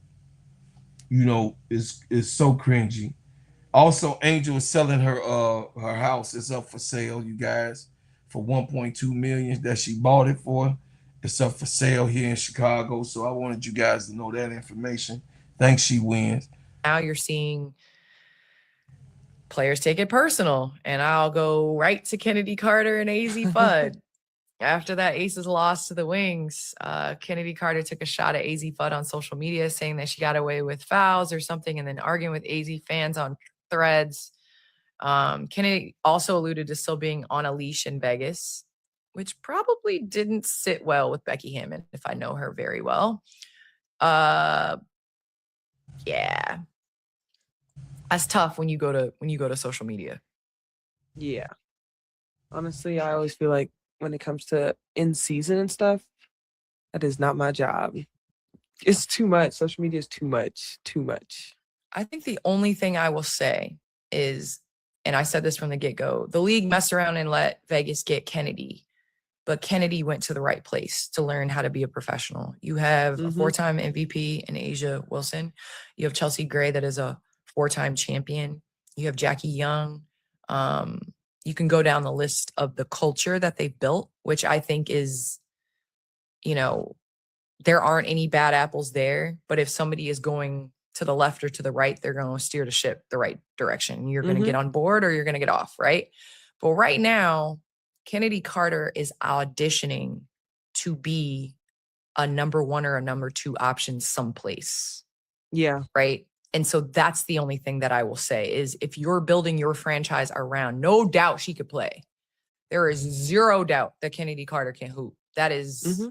is so cringy. Also, Angel is selling her house. It's up for sale, you guys, for 1.2 million that she bought it for. It's up for sale here in Chicago. So I wanted you guys to know that information. Thanks, she wins. Now you're seeing players take it personal, and I'll go right to Kennedy Carter and AZ Fudd. After that Aces lost to the Wings, Kennedy Carter took a shot at AZ Fudd on social media, saying that she got away with fouls or something, and then arguing with AZ fans on threads. Kennedy also alluded to still being on a leash in Vegas, which probably didn't sit well with Becky Hammond, if I know her very well. Yeah. That's tough when you go to social media. Yeah. Honestly, I always feel like when it comes to in season and stuff, that is not my job. It's too much. Social media is too much. Too much. I think the only thing I will say is, and I said this from the get-go, the league messed around and let Vegas get Kennedy, but Kennedy went to the right place to learn how to be a professional. You have a 4-time MVP in Asia Wilson. You have Chelsea Gray, that is a 4-time champion. You have Jackie Young. You can go down the list of the culture that they've built, which I think is, there aren't any bad apples there. But if somebody is going to the left or to the right, they're going to steer the ship the right direction. You're going to get on board or you're going to get off, right? But right now, Kennedy Carter is auditioning to be a number 1 or a number 2 option someplace. Yeah. Right. And so that's the only thing that I will say is if you're building your franchise around, no doubt she could play. There is zero doubt that Kennedy Carter can hoop. That is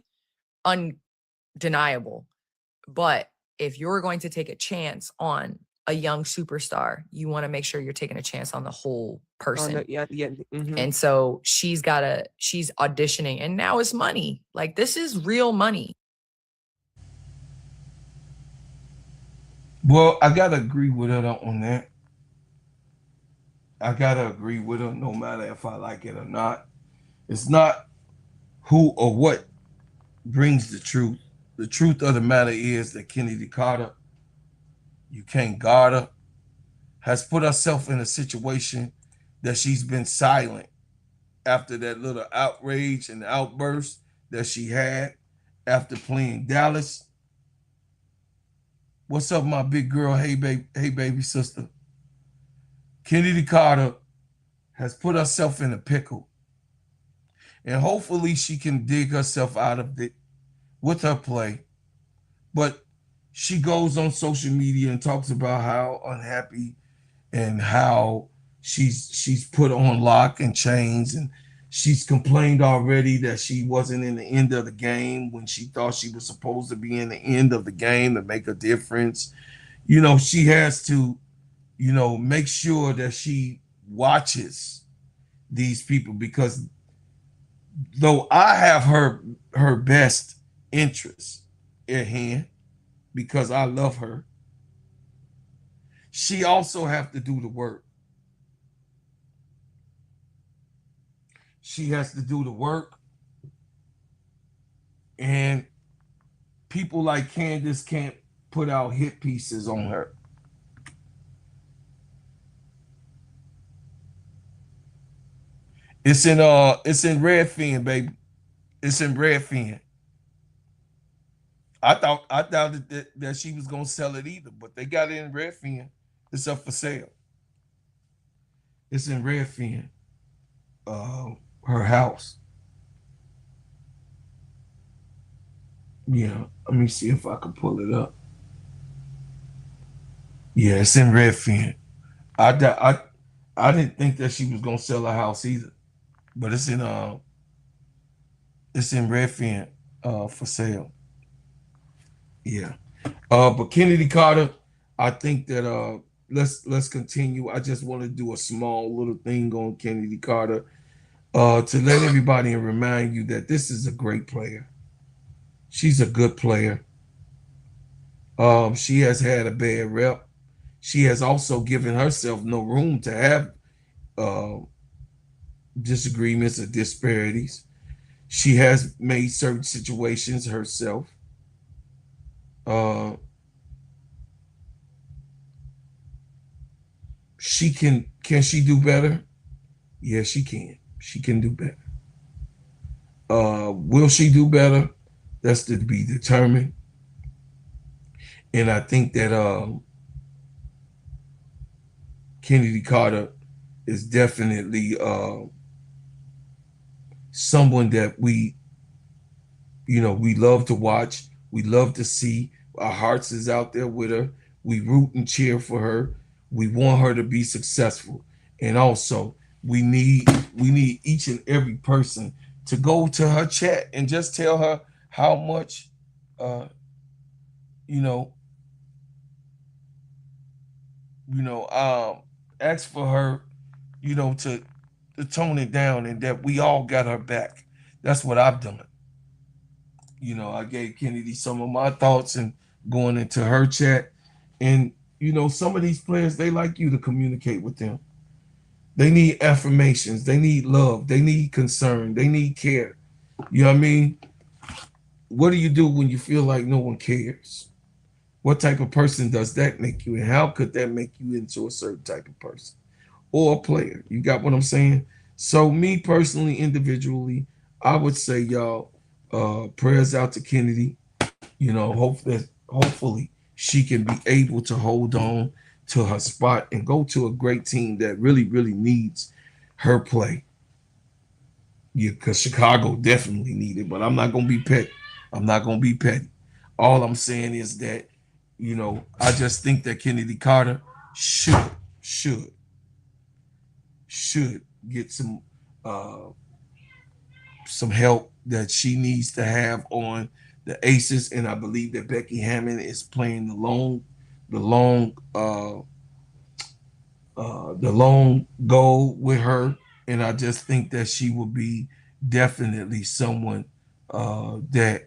undeniable. But if you're going to take a chance on a young superstar, you want to make sure you're taking a chance on the whole person. And so she's auditioning, and now it's money. Like, this is real money. Well, I gotta agree with her on that. I gotta agree with her no matter if I like it or not. It's not who or what brings the truth. The truth of the matter is that Kennedy Carter, you can't guard her, has put herself in a situation that she's been silent after that little outrage and outburst that she had after playing Dallas. What's up, my big girl? Hey, baby sister. Kennedy Carter has put herself in a pickle. And hopefully she can dig herself out of it with her play. But she goes on social media and talks about how unhappy and how she's put on lock and chains, and she's complained already that she wasn't in the end of the game when she thought she was supposed to be in the end of the game to make a difference. She has to, make sure that she watches these people, because though I have her best interest at hand because I love her, she also have to do the work. She has to do the work. And people like Candace can't put out hit pieces on her. It's in Redfin, baby. It's in Redfin. I thought that she was gonna sell it either, but they got it in Redfin. It's up for sale. It's in Redfin. Her house. Yeah, let me see if I can pull it up. Yeah, it's in Redfin. I didn't think that she was gonna sell a house either, but it's in Redfin for sale. Yeah. But Kennedy Carter, I think that let's continue. I just want to do a small little thing on Kennedy Carter to let everybody and remind you that this is a great player. She's a good player. She has had a bad rep. She has also given herself no room to have disagreements or disparities. She has made certain situations herself. She can she do better? Yeah, she can. She can do better. Will she do better? That's to be determined. And I think that Kennedy Carter is definitely someone that we love to watch. We love to see. Our hearts is out there with her. We root and cheer for her. We want her to be successful. And also, we need each and every person to go to her chat and just tell her how much ask for her, to tone it down, and that we all got her back. That's what I've done. I gave Kennedy some of my thoughts and going into her chat. And, some of these players, they like you to communicate with them. They need affirmations. They need love. They need concern. They need care. You know what I mean? What do you do when you feel like no one cares? What type of person does that make you? And how could that make you into a certain type of person or a player? You got what I'm saying? So me personally, individually, I would say, y'all, prayers out to Kennedy. Hopefully she can be able to hold on to her spot and go to a great team that really, really needs her play. Yeah, because Chicago definitely need it, but I'm not going to be petty. I'm not going to be petty. All I'm saying is that, I just think that Kennedy Carter should get some help that she needs to have on the aces, and I believe that Becky Hammond is playing the long goal with her, and I just think that she will be definitely someone that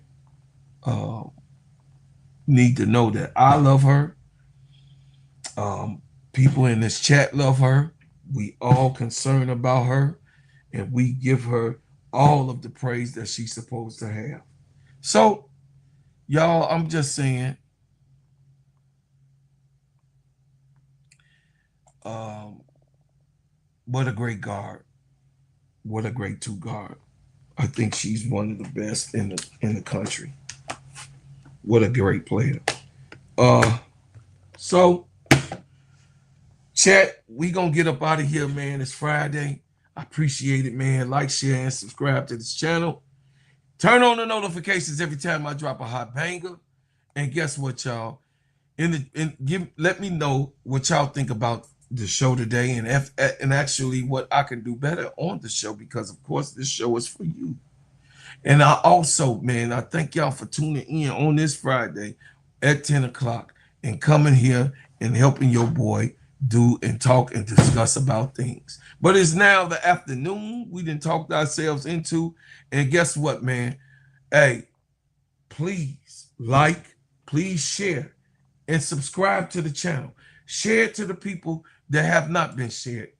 need to know that I love her. People in this chat love her. We all concerned about her, and we give her all of the praise that she's supposed to have. So, y'all, I'm just saying, what a great guard. What a great two guard. I think she's one of the best in the country. What a great player. So, chat, we gonna get up out of here, man. It's Friday. I appreciate it, man. Like, share, and subscribe to this channel. Turn on the notifications every time I drop a hot banger. And guess what, y'all? Let me know what y'all think about the show today, and actually what I can do better on the show, because of course this show is for you. And I also, man, I thank y'all for tuning in on this Friday at 10 o'clock and coming here and helping your boy do and talk and discuss about things. But it's now the afternoon. We done talked ourselves into, and guess what, man? Hey, please like, please share, and subscribe to the channel. Share it to the people that have not been shared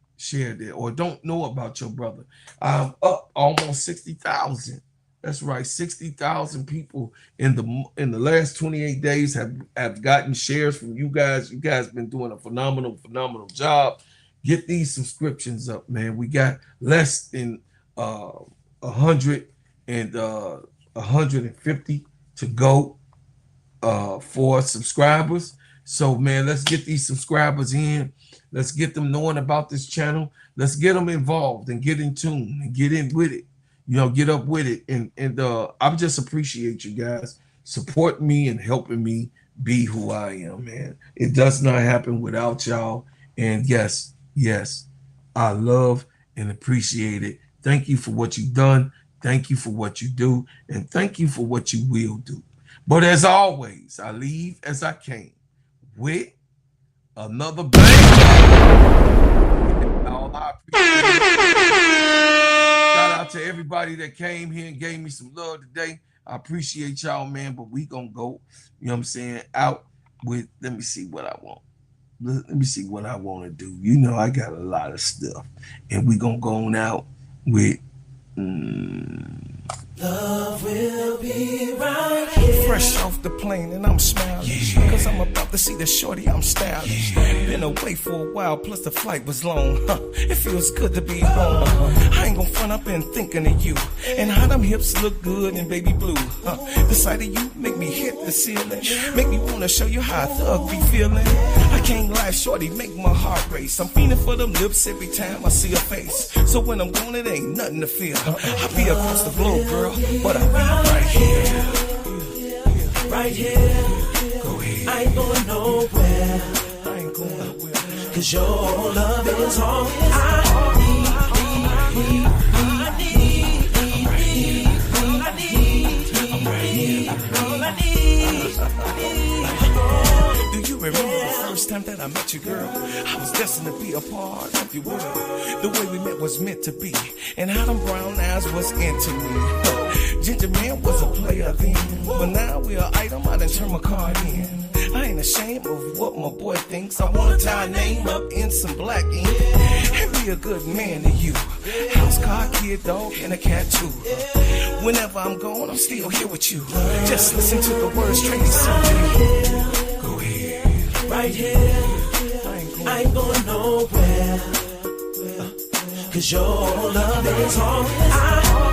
it or don't know about your brother. I'm up almost 60,000. That's right, 60,000 people in the last 28 days have gotten shares from you guys. You guys been doing a phenomenal job. Get these subscriptions up, man. We got less than 100 and 150 to go for subscribers. So, man, let's get these subscribers in. Let's get them knowing about this channel. Let's get them involved and get in tune and get in with it. You know, get up with it. And I just appreciate you guys supporting me and helping me be who I am, man. It does not happen without y'all. And yes, I love and appreciate it. Thank you for what you've done. Thank you for what you do. And thank you for what you will do. But as always, I leave as I came with another bang. All I shout out to everybody that came here and gave me some love today. I appreciate y'all, man. But we gonna go, you know what I'm saying, out with, let me see what I want. Let me see what I want to do. You know, I got a lot of stuff. And we gonna go on out with love will be right here. Fresh off the plane and I'm smiling, cause I'm about to see the shorty I'm styling. Been away for a while, plus the flight was long. It feels good to be home. I ain't gon' front up and thinking of you and how them hips look good in baby blue. The sight of you make me hit the ceiling, make me wanna show you how a thug be feeling. I can't lie, shorty, make my heart race. I'm feeling for them lips every time I see her face. So when I'm gone, it ain't nothing to feel. I be across the globe, girl, but I be right here. Right here. Go ahead. I ain't going nowhere. I ain't going nowhere. Cause your love is all I need. Do you remember the first time that I met you, girl? I was destined to be a part of your world. The way we met was meant to be, and how them brown eyes was into me. Ginger Man was a player then, but now we are item. I done turn my card in. I ain't ashamed of what my boy thinks. I wanna tie a name up in some black ink and be a good man to you. House, car, kid, dog, and a cat too. Whenever I'm gone, I'm still here with you. Just listen to the words Tracy said. Go ahead. Right here. I ain't going nowhere. Cause your love is all I